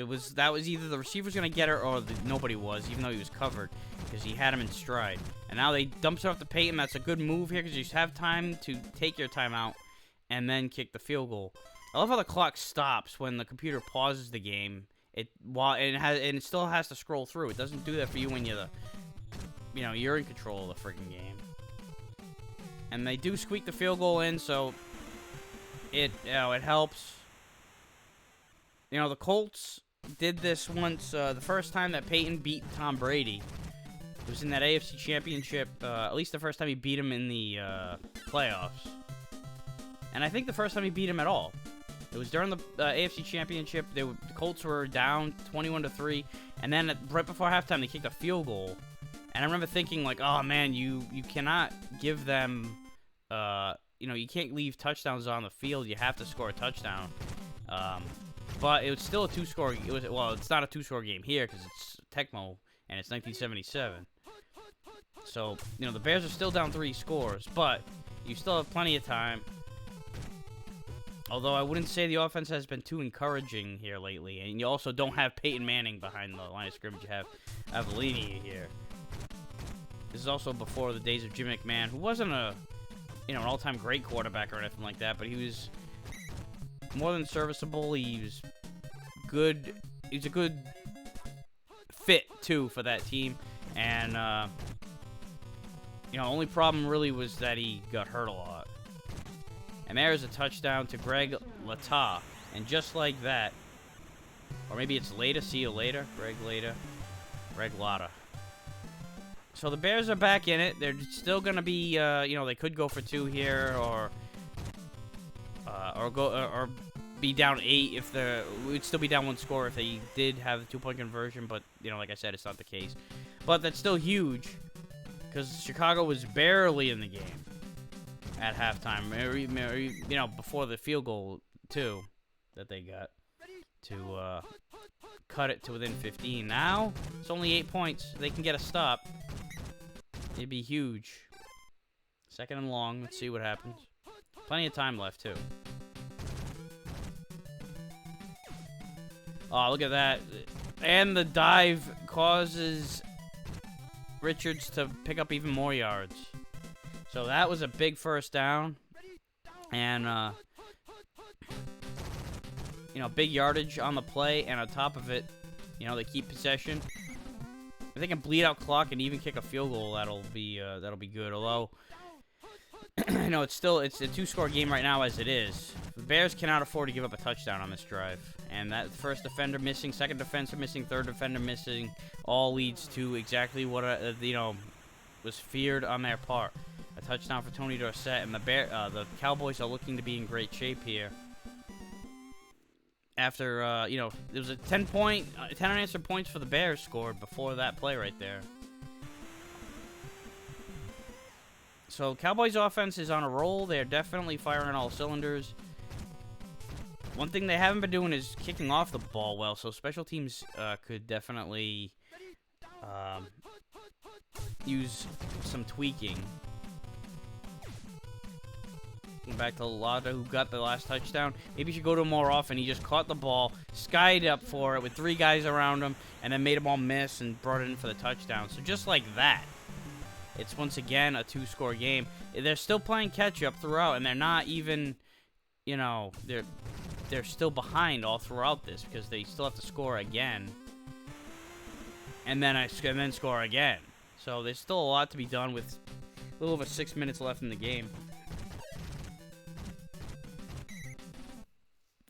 was either the receiver's going to get it or nobody was, even though he was covered, because he had him in stride. And now they dumps it off to Peyton. That's a good move here because you have time to take your timeout and then kick the field goal. I love how the clock stops when the computer pauses the game. It still has to scroll through. It doesn't do that for you when you're in control of the freaking game. And they do squeak the field goal in, so it helps. You know, the Colts did this once. The first time that Peyton beat Tom Brady was in that AFC Championship. At least the first time he beat him in the playoffs. And I think the first time he beat him at all. It was during the AFC Championship. The Colts were down 21-3, and then right before halftime, they kicked a field goal. And I remember thinking, like, oh man, you cannot give them, you can't leave touchdowns on the field. You have to score a touchdown. But it was still a two-score. It's not a two-score game here because it's Tecmo and it's 1977. So the Bears are still down 3 scores, but you still have plenty of time. Although I wouldn't say the offense has been too encouraging here lately. And you also don't have Peyton Manning behind the line of scrimmage. You have Avellini here. This is also before the days of Jim McMahon, who wasn't an all-time great quarterback or anything like that, but he was more than serviceable. He was good. He was a good fit, too, for that team. And, only problem really was that he got hurt a lot. And there's a touchdown to Greg Latta. And just like that, or maybe it's Latta, see you later. Greg Latta. So the Bears are back in it. They're still going to be, they could go for 2 here or be down 8 if we'd still be down 1 score if they did have the 2-point conversion. But, like I said, it's not the case. But that's still huge because Chicago was barely in the game at halftime, or before the field goal, too, that they got to cut it to within 15. Now, it's only 8 points. They can get a stop. It'd be huge. 2nd and long. Let's see what happens. Plenty of time left, too. Oh, look at that. And the dive causes Richards to pick up even more yards. So that was a big first down. And, big yardage on the play. And on top of it, they keep possession. If they can bleed out clock and even kick a field goal, that'll be good. Although, it's a 2-score game right now as it is. The Bears cannot afford to give up a touchdown on this drive. And that first defender missing, second defender missing, third defender missing, all leads to exactly what, was feared on their part. A touchdown for Tony Dorsett, and the Cowboys are looking to be in great shape here. After, there was a 10 unanswered points for the Bears scored before that play right there. So, Cowboys offense is on a roll. They're definitely firing all cylinders. One thing they haven't been doing is kicking off the ball well, so special teams could definitely use some tweaking. Back to Latta, who got the last touchdown. Maybe he should go to him more often. He just caught the ball, skied up for it with 3 guys around him, and then made them all miss and brought it in for the touchdown. So just like that, it's once again a 2-score game. They're still playing catch-up throughout, and they're not even, they're still behind all throughout this because they still have to score again. And then score again. So there's still a lot to be done with a little over 6 minutes left in the game.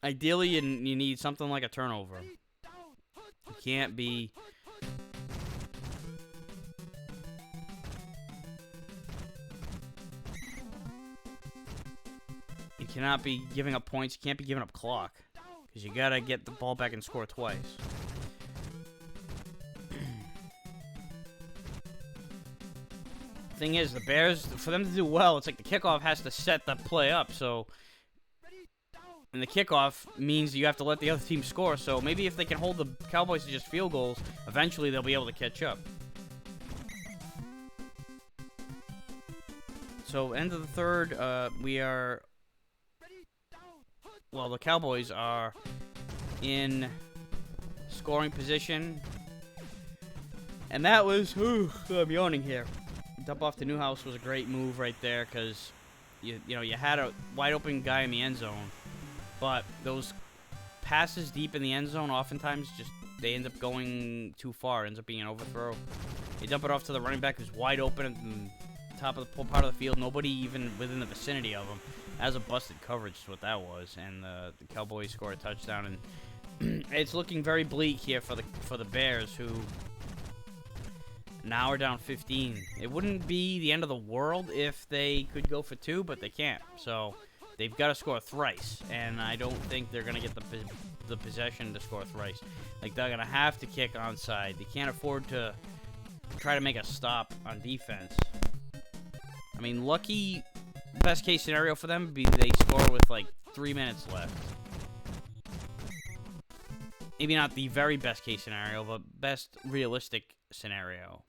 Ideally, you need something like a turnover. You can't be... You cannot be giving up points. You can't be giving up clock. Because you gotta get the ball back and score twice. Thing is, the Bears, for them to do well, it's like the kickoff has to set the play up, so... And the kickoff means you have to let the other team score, so maybe if they can hold the Cowboys to just field goals, eventually they'll be able to catch up. So, end of the third, we are... Well, the Cowboys are in scoring position. And that was... I'm yawning here. Dump off to Newhouse was a great move right there, because, you had a wide-open guy in the end zone. But those passes deep in the end zone, oftentimes, they end up going too far. It ends up being an overthrow. You dump it off to the running back who's wide open at the top of the part of the field. Nobody even within the vicinity of him. That was a busted coverage is what that was. And the Cowboys score a touchdown. And it's looking very bleak here for the Bears, who now are down 15. It wouldn't be the end of the world if they could go for 2, but they can't. So... They've got to score thrice, and I don't think they're going to get the possession to score thrice. Like, they're going to have to kick onside. They can't afford to try to make a stop on defense. I mean, lucky, best-case scenario for them would be they score with, like, 3 minutes left. Maybe not the very best-case scenario, but best realistic scenario.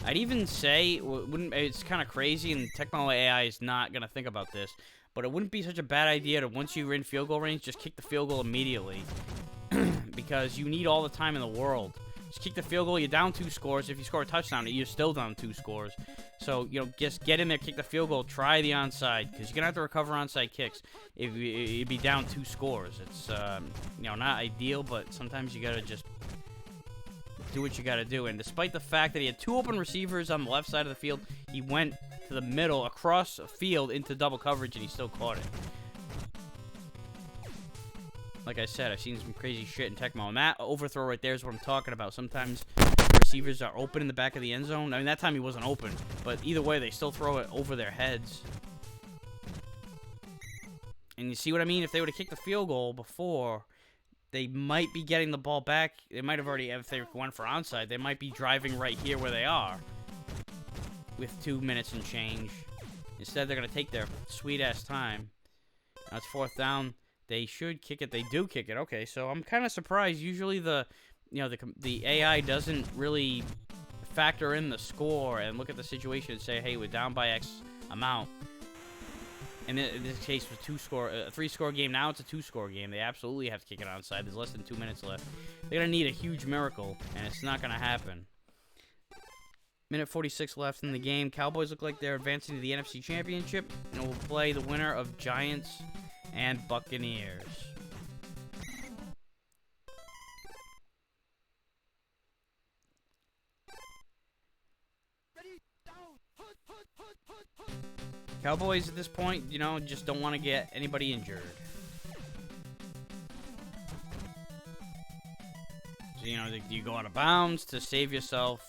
I'd even say, it's kind of crazy, and Tecmo AI is not going to think about this, but it wouldn't be such a bad idea to, once you're in field goal range, just kick the field goal immediately. Because you need all the time in the world. Just kick the field goal, you're down 2 scores. If you score a touchdown, you're still down 2 scores. So, just get in there, kick the field goal, try the onside, because you're going to have to recover onside kicks if you'd be down 2 scores. It's, not ideal, but sometimes you got to just... do what you gotta do. And despite the fact that he had 2 open receivers on the left side of the field, he went to the middle, across the field, into double coverage, and he still caught it. Like I said, I've seen some crazy shit in Tecmo, and that overthrow right there is what I'm talking about. Sometimes receivers are open in the back of the end zone. I mean, that time he wasn't open, but either way, they still throw it over their heads. And you see what I mean? If they would have kicked the field goal before... They might be getting the ball back. They might have already, if they went for onside, they might be driving right here where they are with 2 minutes and change. Instead, they're going to take their sweet-ass time. Now it's 4th down. They should kick it. They do kick it. Okay, so I'm kind of surprised. Usually the AI doesn't really factor in the score and look at the situation and say, hey, we're down by X amount. And in this case, it was a 3-score game. Now it's a 2-score game. They absolutely have to kick it onside. There's less than 2 minutes left. They're going to need a huge miracle, and it's not going to happen. Minute 46 left in the game. Cowboys look like they're advancing to the NFC Championship, and will play the winner of Giants and Buccaneers. Cowboys at this point, just don't want to get anybody injured. So, you go out of bounds to save yourself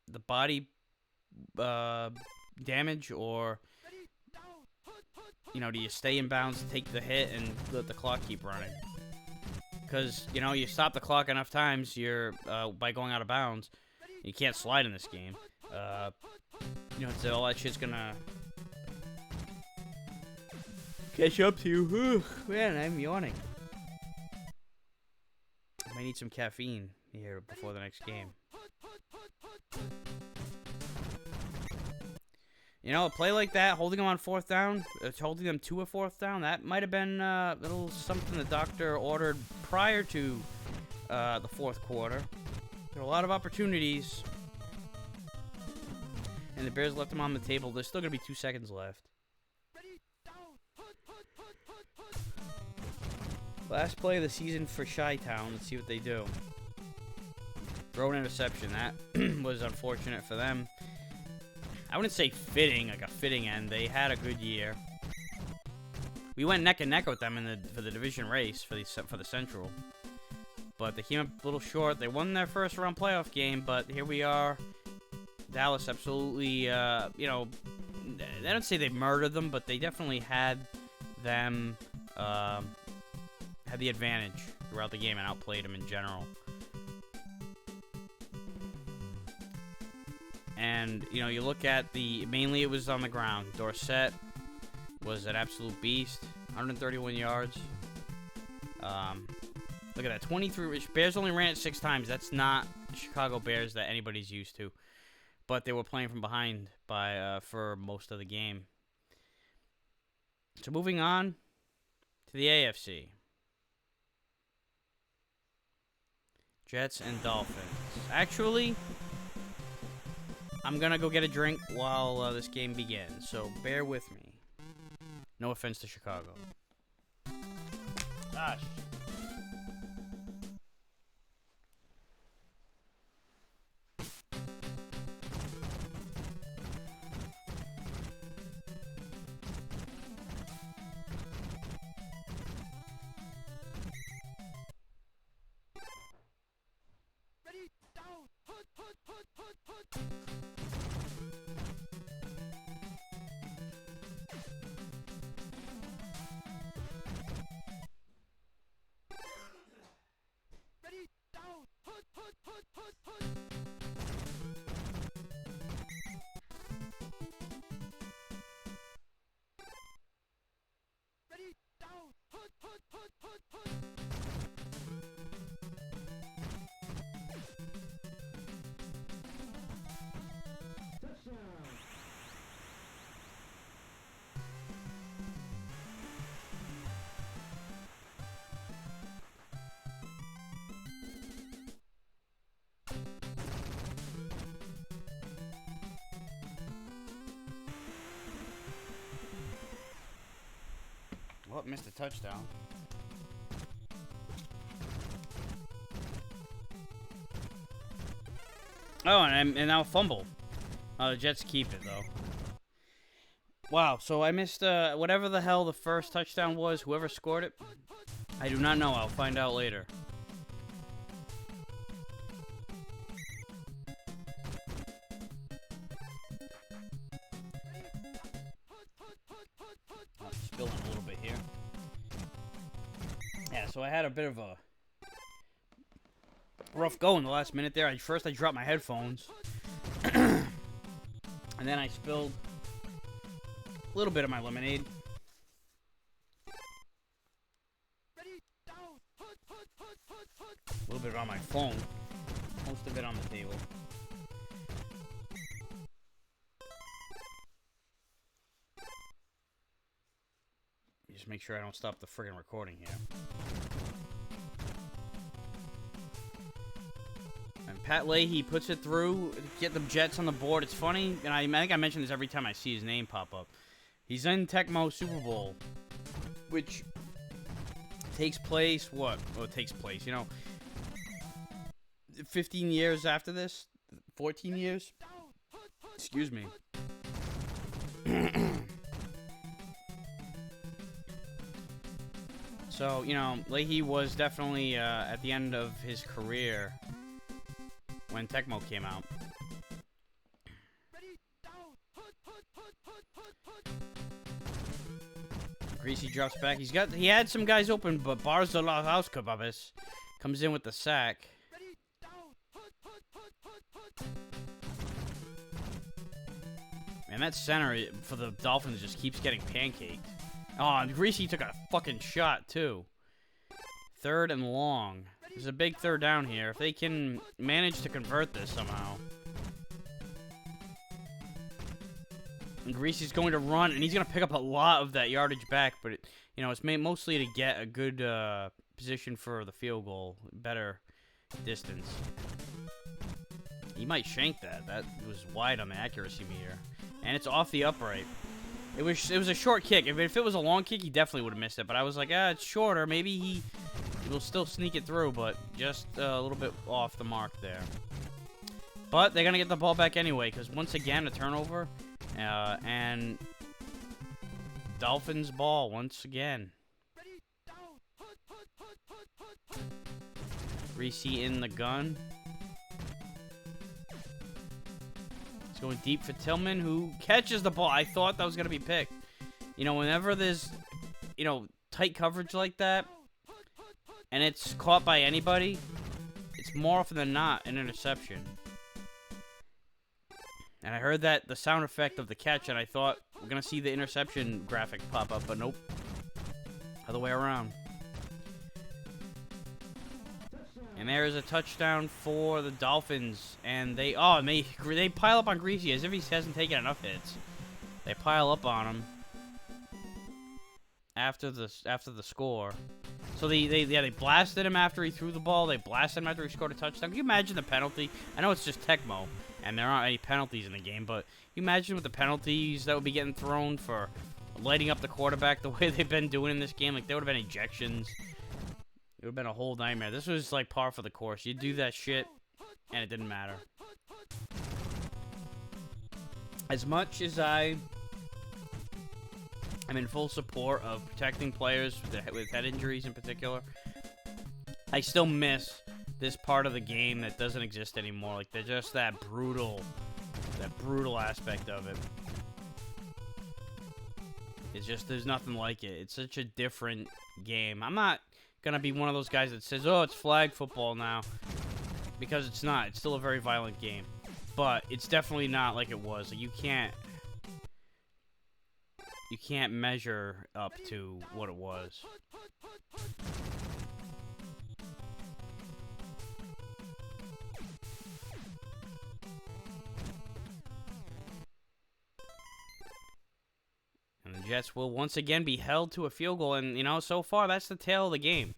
the body damage, or, do you stay in bounds, take the hit, and let the clock keep running? Because, you stop the clock enough times, by going out of bounds. You can't slide in this game. So all that shit's gonna catch up to you. Man, I'm yawning. I might need some caffeine here before the next game. A play like that, holding them on 4th down, holding them to a 4th down, that might have been a little something the doctor ordered prior to the 4th quarter. There were a lot of opportunities. and the Bears left him on the table. There's still going to be 2 seconds left. Last play of the season for Chi-Town. Let's see what they do. Throw an interception. That was unfortunate for them. I wouldn't say fitting, like a fitting end. They had a good year. We went neck and neck with them for the division race for the Central, but they came up a little short. They won their first round playoff game, but here we are. Dallas absolutely, you know, I don't say they murdered them, but they definitely had them had the advantage throughout the game and outplayed them in general. And, you know, you look at mainly it was on the ground. Dorsett was an absolute beast. 131 yards. Look at that. 23. Bears only ran it 6 times. That's not the Chicago Bears that anybody's used to. But they were playing from behind for most of the game. So moving on to the AFC. Jets and Dolphins. Actually, I'm going to go get a drink while this game begins, so bear with me. No offense to Chicago. Gosh. Well, missed a touchdown. Oh, and now fumble. The Jets keep it, though. Wow, so I missed whatever the hell the first touchdown was. Whoever scored it, I do not know. I'll find out later. Spilling a little bit here. Yeah, so I had a bit of a rough go in the last minute there. First I dropped my headphones. And then I spilled a little bit of my lemonade. A little bit on my phone. Most of it on the table. Just make sure I don't stop the friggin' recording here. And Pat Leahy puts it through, get the Jets on the board. It's funny, and I think I mention this every time I see his name pop up. He's in Tecmo Super Bowl, which takes place, what? Well, it takes place, you know, 15 years after this? 14 years? Excuse me. So, you know, Leahy was definitely at the end of his career when Tecmo came out. Greasy drops back. He had some guys open, but Barzalowski comes in with the sack. Man, that center for the Dolphins just keeps getting pancaked. Oh, and Greasy took a fucking shot, too. 3rd and long. There's a big 3rd down here. If they can manage to convert this somehow. And Greasy's going to run, and he's going to pick up a lot of that yardage back, but, you know, it's mostly to get a good position for the field goal. Better distance. He might shank that. That was wide on the accuracy meter. And it's off the upright. It was a short kick. If it was a long kick, he definitely would have missed it. But I was like, it's shorter. Maybe he will still sneak it through, but just a little bit off the mark there. But they're going to get the ball back anyway, because once again, a turnover. And Dolphins ball once again. Reese in the gun. It's going deep for Tillman, who catches the ball. I thought that was going to be picked. You know, whenever there's, you know, tight coverage like that, and it's caught by anybody, it's more often than not an interception. And I heard that the sound effect of the catch, and I thought we're going to see the interception graphic pop up, but nope. Other way around. And there is a touchdown for the Dolphins, and they pile up on Greasy as if he hasn't taken enough hits. They pile up on him after the score. So they blasted him after he threw the ball. They blasted him after he scored a touchdown. Can you imagine the penalty? I know it's just Tecmo, and there aren't any penalties in the game, but you imagine with the penalties that would be getting thrown for lighting up the quarterback the way they've been doing in this game. Like, there would have been ejections. It would have been a whole nightmare. This was like par for the course. You do that shit, and it didn't matter. As much as I am in full support of protecting players with head injuries in particular, I still miss this part of the game that doesn't exist anymore. Like, they're just that brutal aspect of it. It's just, there's nothing like it. It's such a different game. I'm not gonna be one of those guys that says, oh, it's flag football now, because it's not. It's still a very violent game, but it's definitely not like it was. Like, you can't measure up to what it was. And the Jets will once again be held to a field goal, and, you know, so far that's the tale of the game.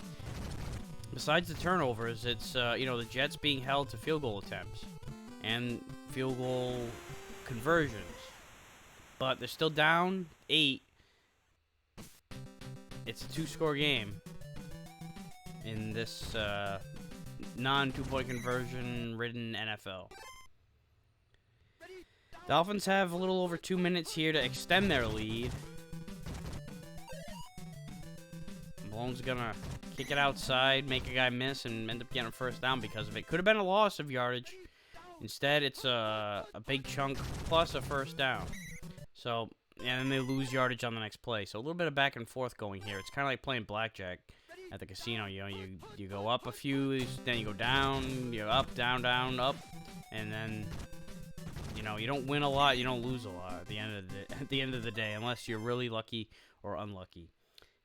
Besides the turnovers, it's, you know, the Jets being held to field goal attempts and field goal conversions. But they're still down 8. It's a 2-score game in this non-2-point conversion-ridden NFL. Dolphins have a little over 2 minutes here to extend their lead. Malone's gonna kick it outside, make a guy miss, and end up getting a first down because of it. Could have been a loss of yardage. Instead, it's a big chunk plus a first down. So, and then they lose yardage on the next play. So a little bit of back and forth going here. It's kind of like playing blackjack at the casino. You know, you go up a few, then you go down, you're up, down, down, up, and then, you know, you don't win a lot, you don't lose a lot at the end of the day, unless you're really lucky or unlucky.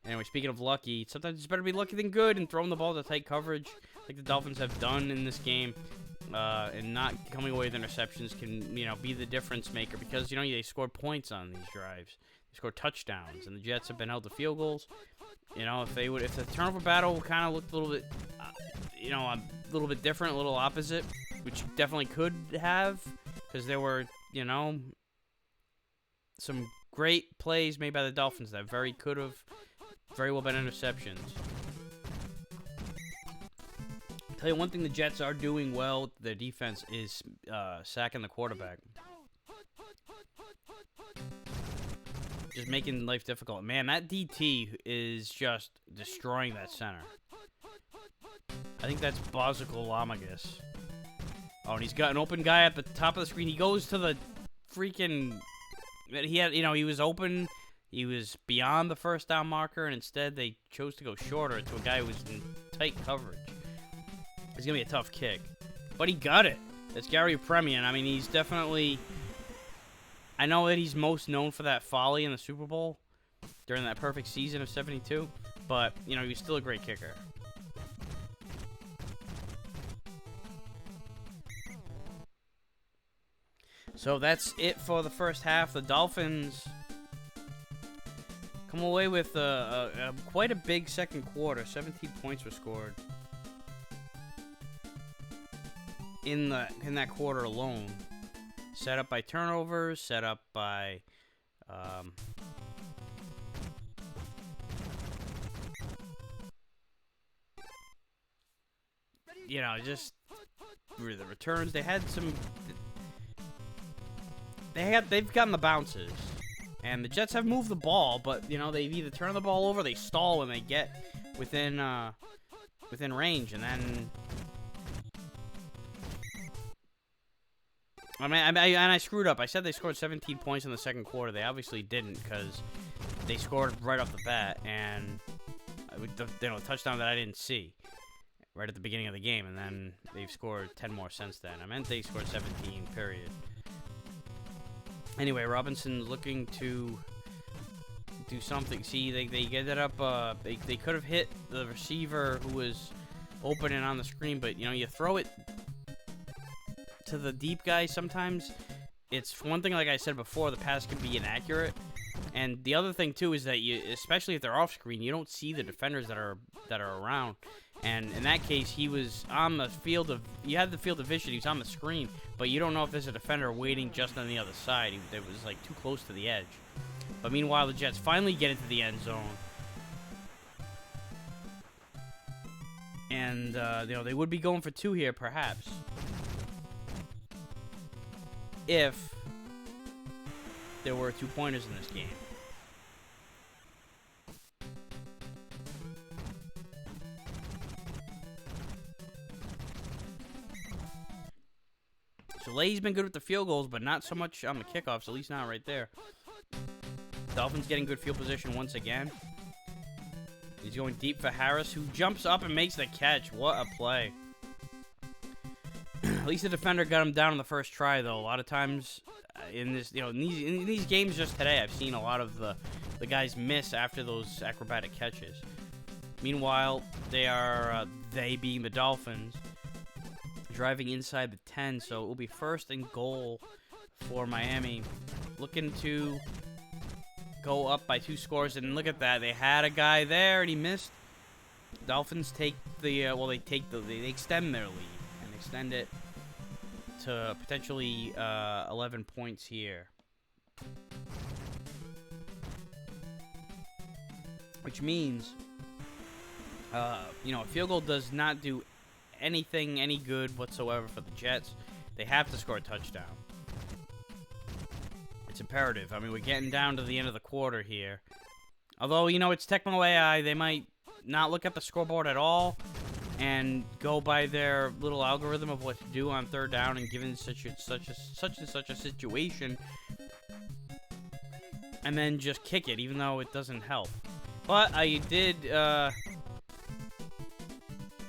Anyway, speaking of lucky, sometimes it's better to be lucky than good, and throwing the ball to tight coverage like the Dolphins have done in this game, and not coming away with interceptions can, you know, be the difference maker, because, you know, they scored points on these drives. They scored touchdowns, and the Jets have been held to field goals. You know, if the turnover battle kind of looked a little bit, you know, a little bit different, a little opposite, which definitely could have, because there were, you know, some great plays made by the Dolphins that could have very well been interceptions. I'll tell you one thing the Jets are doing well with their defense is sacking the quarterback. Just making life difficult. Man, that DT is just destroying that center. I think that's Bozical-Lamagus. Oh, and he's got an open guy at the top of the screen. He goes to the freaking... He had, you know, he was open. He was beyond the first down marker, and instead they chose to go shorter to a guy who was in tight coverage. It's going to be a tough kick. But he got it. That's Gary Premian. I mean, he's definitely... I know that he's most known for that folly in the Super Bowl during that perfect season of 72, but, you know, he was still a great kicker. So that's it for the first half. The Dolphins come away with quite a big second quarter. 17 points were scored. in that quarter alone. Set up by turnovers, set up by you know, just the returns. They had some. They've gotten the bounces, and the Jets have moved the ball, but you know they've either turned the ball over, or they stall when they get within range, and then I screwed up. I said they scored 17 points in the second quarter. They obviously didn't, because they scored right off the bat, and a touchdown that I didn't see right at the beginning of the game, and then they've scored 10 more since then. I meant they scored 17, period. Anyway, Robinson's looking to do something. See, they get it up. They could have hit the receiver who was open and on the screen, but, you know, you throw it to the deep guy sometimes. It's one thing, like I said before, the pass can be inaccurate. And the other thing, too, is that you, especially if they're off screen, you don't see the defenders that are around. And in that case, he was on the field of, you had the field of vision, he was on the screen, but you don't know if there's a defender waiting just on the other side. It was like too close to the edge. But meanwhile, the Jets finally get into the end zone. And, you know, they would be going for 2 here, perhaps, if there were 2-pointers in this game. Lay's been good with the field goals, but not so much on the kickoffs, at least not right there. Dolphins getting good field position once again. He's going deep for Harris, who jumps up and makes the catch. What a play. At least the defender got him down in the first try, though. A lot of times in this, you know, in these games just today, I've seen a lot of the guys miss after those acrobatic catches. Meanwhile, they being the Dolphins, driving inside the 10, so it will be 1st and goal for Miami. Looking to go up by 2 scores, and look at that. They had a guy there, and he missed. Dolphins take the, they extend their lead, and extend it to potentially 11 points here. Which means, you know, a field goal does not do anything any good whatsoever for the Jets. They have to score a touchdown. It's imperative. I mean, we're getting down to the end of the quarter here. Although, you know, it's Tecmo AI. They might not look at the scoreboard at all and go by their little algorithm of what to do on 3rd down, and given such and such a situation, and then just kick it, even though it doesn't help. But I did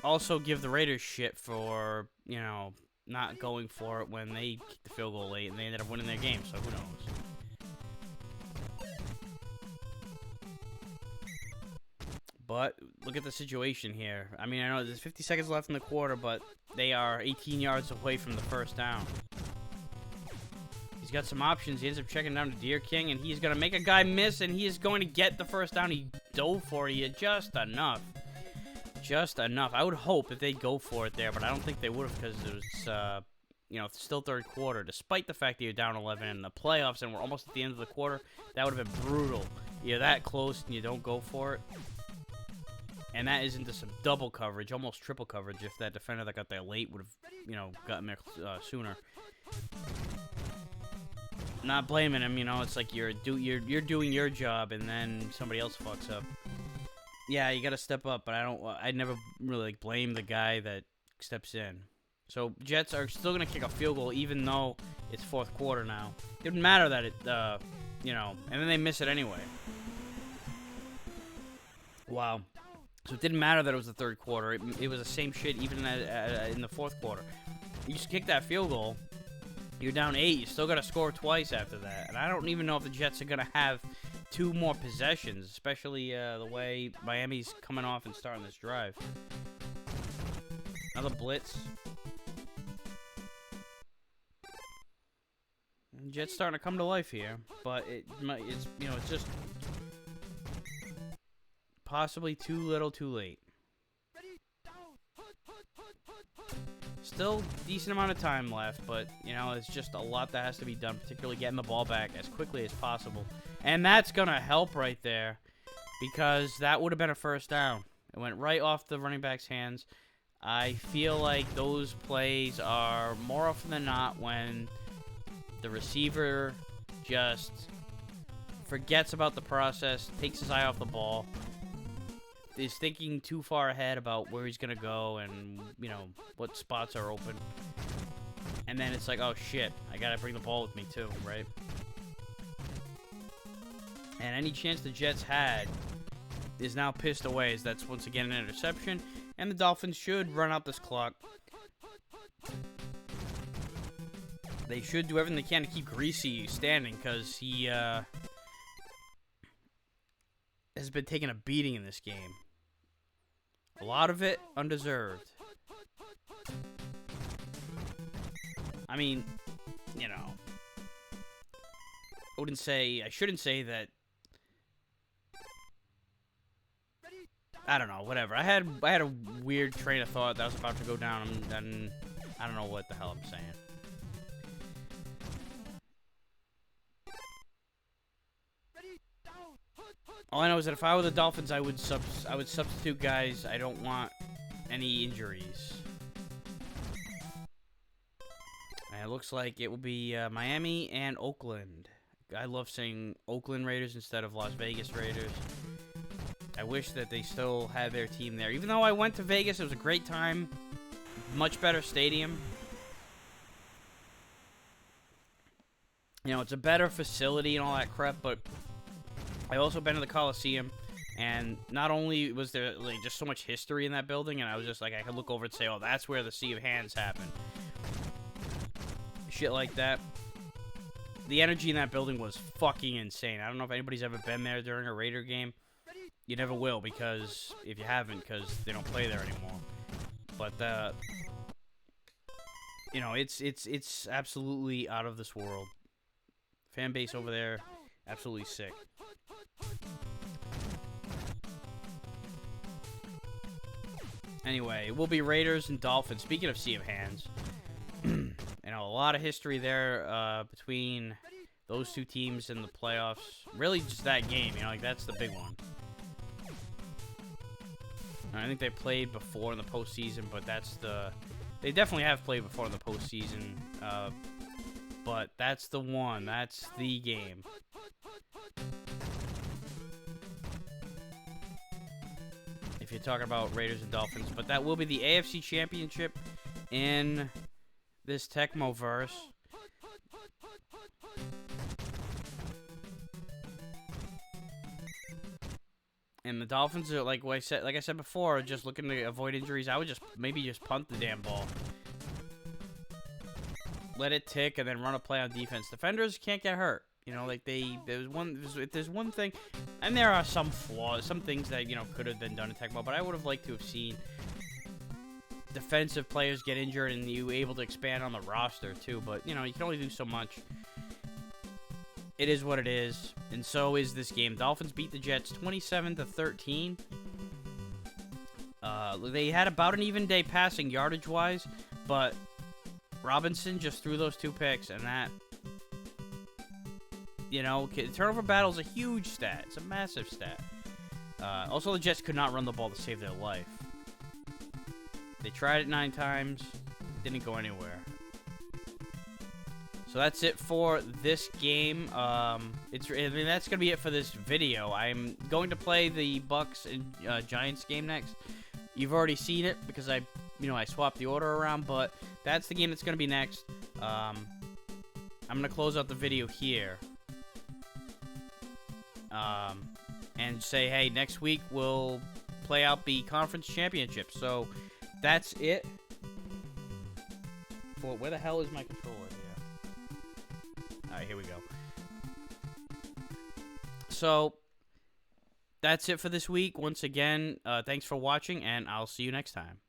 also give the Raiders shit for, you know, not going for it when they kicked the field goal late, and they ended up winning their game, so who knows. But look at the situation here. I mean, I know there's 50 seconds left in the quarter, but they are 18 yards away from the 1st down. He's got some options. He ends up checking down to Deer King, and he's going to make a guy miss, and he is going to get the 1st down. He dove for it just enough. Just enough. I would hope that they'd go for it there, but I don't think they would have, because it was, you know, still 3rd quarter. Despite the fact that you're down 11 in the playoffs and we're almost at the end of the quarter, that would have been brutal. You're that close and you don't go for it. And that is into some double coverage, almost triple coverage, if that defender that got there late would have, you know, gotten there sooner. Not blaming him, you know, it's like you're doing your job and then somebody else fucks up. Yeah, you got to step up, but I'd never really like blame the guy that steps in. So Jets are still gonna kick a field goal even though it's 4th quarter now. It didn't matter that it, you know, and then they miss it anyway. Wow. So it didn't matter that it was the 3rd quarter. It was the same shit even in the 4th quarter. You just kick that field goal, you're down 8. You still got to score twice after that. And I don't even know if the Jets are gonna have 2 more possessions, especially the way Miami's coming off and starting this drive. Another blitz. Jets starting to come to life here, but it's you know, it's just possibly too little, too late. still a decent amount of time left, but, you know, it's just a lot that has to be done, particularly getting the ball back as quickly as possible. And that's going to help right there, because that would have been a first down. It went right off the running back's hands. I feel like those plays are more often than not when the receiver just forgets about the process, takes his eye off the ball, is thinking too far ahead about where he's going to go and, you know, what spots are open. And then it's like, oh, shit, I got to bring the ball with me, too, right? And any chance the Jets had is now pissed away, as that's once again an interception. And the Dolphins should run out this clock. They should do everything they can to keep Greasy standing, because he has been taking a beating in this game. A lot of it undeserved. I mean, you know, I shouldn't say that. I don't know, whatever. I had a weird train of thought that was about to go down, and I don't know what the hell I'm saying. All I know is that if I were the Dolphins, I would substitute guys. I don't want any injuries. And it looks like it will be Miami and Oakland. I love saying Oakland Raiders instead of Las Vegas Raiders. I wish that they still had their team there. Even though I went to Vegas, it was a great time. Much better stadium. You know, it's a better facility and all that crap, but I also been to the Coliseum, and not only was there like just so much history in that building, and I was just like, I could look over and say, oh, that's where the Sea of Hands happened. Shit like that. The energy in that building was fucking insane. I don't know if anybody's ever been there during a Raider game. You never will, because if you haven't, because they don't play there anymore. But you know, it's absolutely out of this world. Fan base over there, absolutely sick. Anyway, it will be Raiders and Dolphins. Speaking of Sea of Hands, you know, a lot of history there between those two teams in the playoffs. Really, just that game. You know, like that's the big one. I think they played before in the postseason, but they definitely have played before in the postseason. But that's the one. That's the game. If you're talking about Raiders and Dolphins. But that will be the AFC Championship in this Tecmo-verse. And the Dolphins are like I said before, just looking to avoid injuries. I would maybe just punt the damn ball. Let it tick and then run a play on defense. Defenders can't get hurt. You know, like there's one thing, and there are some flaws, some things that, you know, could have been done in Tecmo, but I would have liked to have seen defensive players get injured and you able to expand on the roster too. But, you know, you can only do so much. It is what it is, and so is this game. Dolphins beat the Jets 27-13. They had about an even day passing yardage-wise, but Robinson just threw those 2 picks, and that, you know, turnover battle is a huge stat. It's a massive stat. Also, the Jets could not run the ball to save their life. They tried it 9 times, didn't go anywhere. So that's it for this game. I mean, that's gonna be it for this video. I'm going to play the Bucs and Giants game next. You've already seen it because I swapped the order around, but that's the game that's gonna be next. I'm gonna close out the video here, and say, hey, next week we'll play out the conference championship. So that's it. Where the hell is my controller? Alright, here we go. So, that's it for this week. Once again, thanks for watching, and I'll see you next time.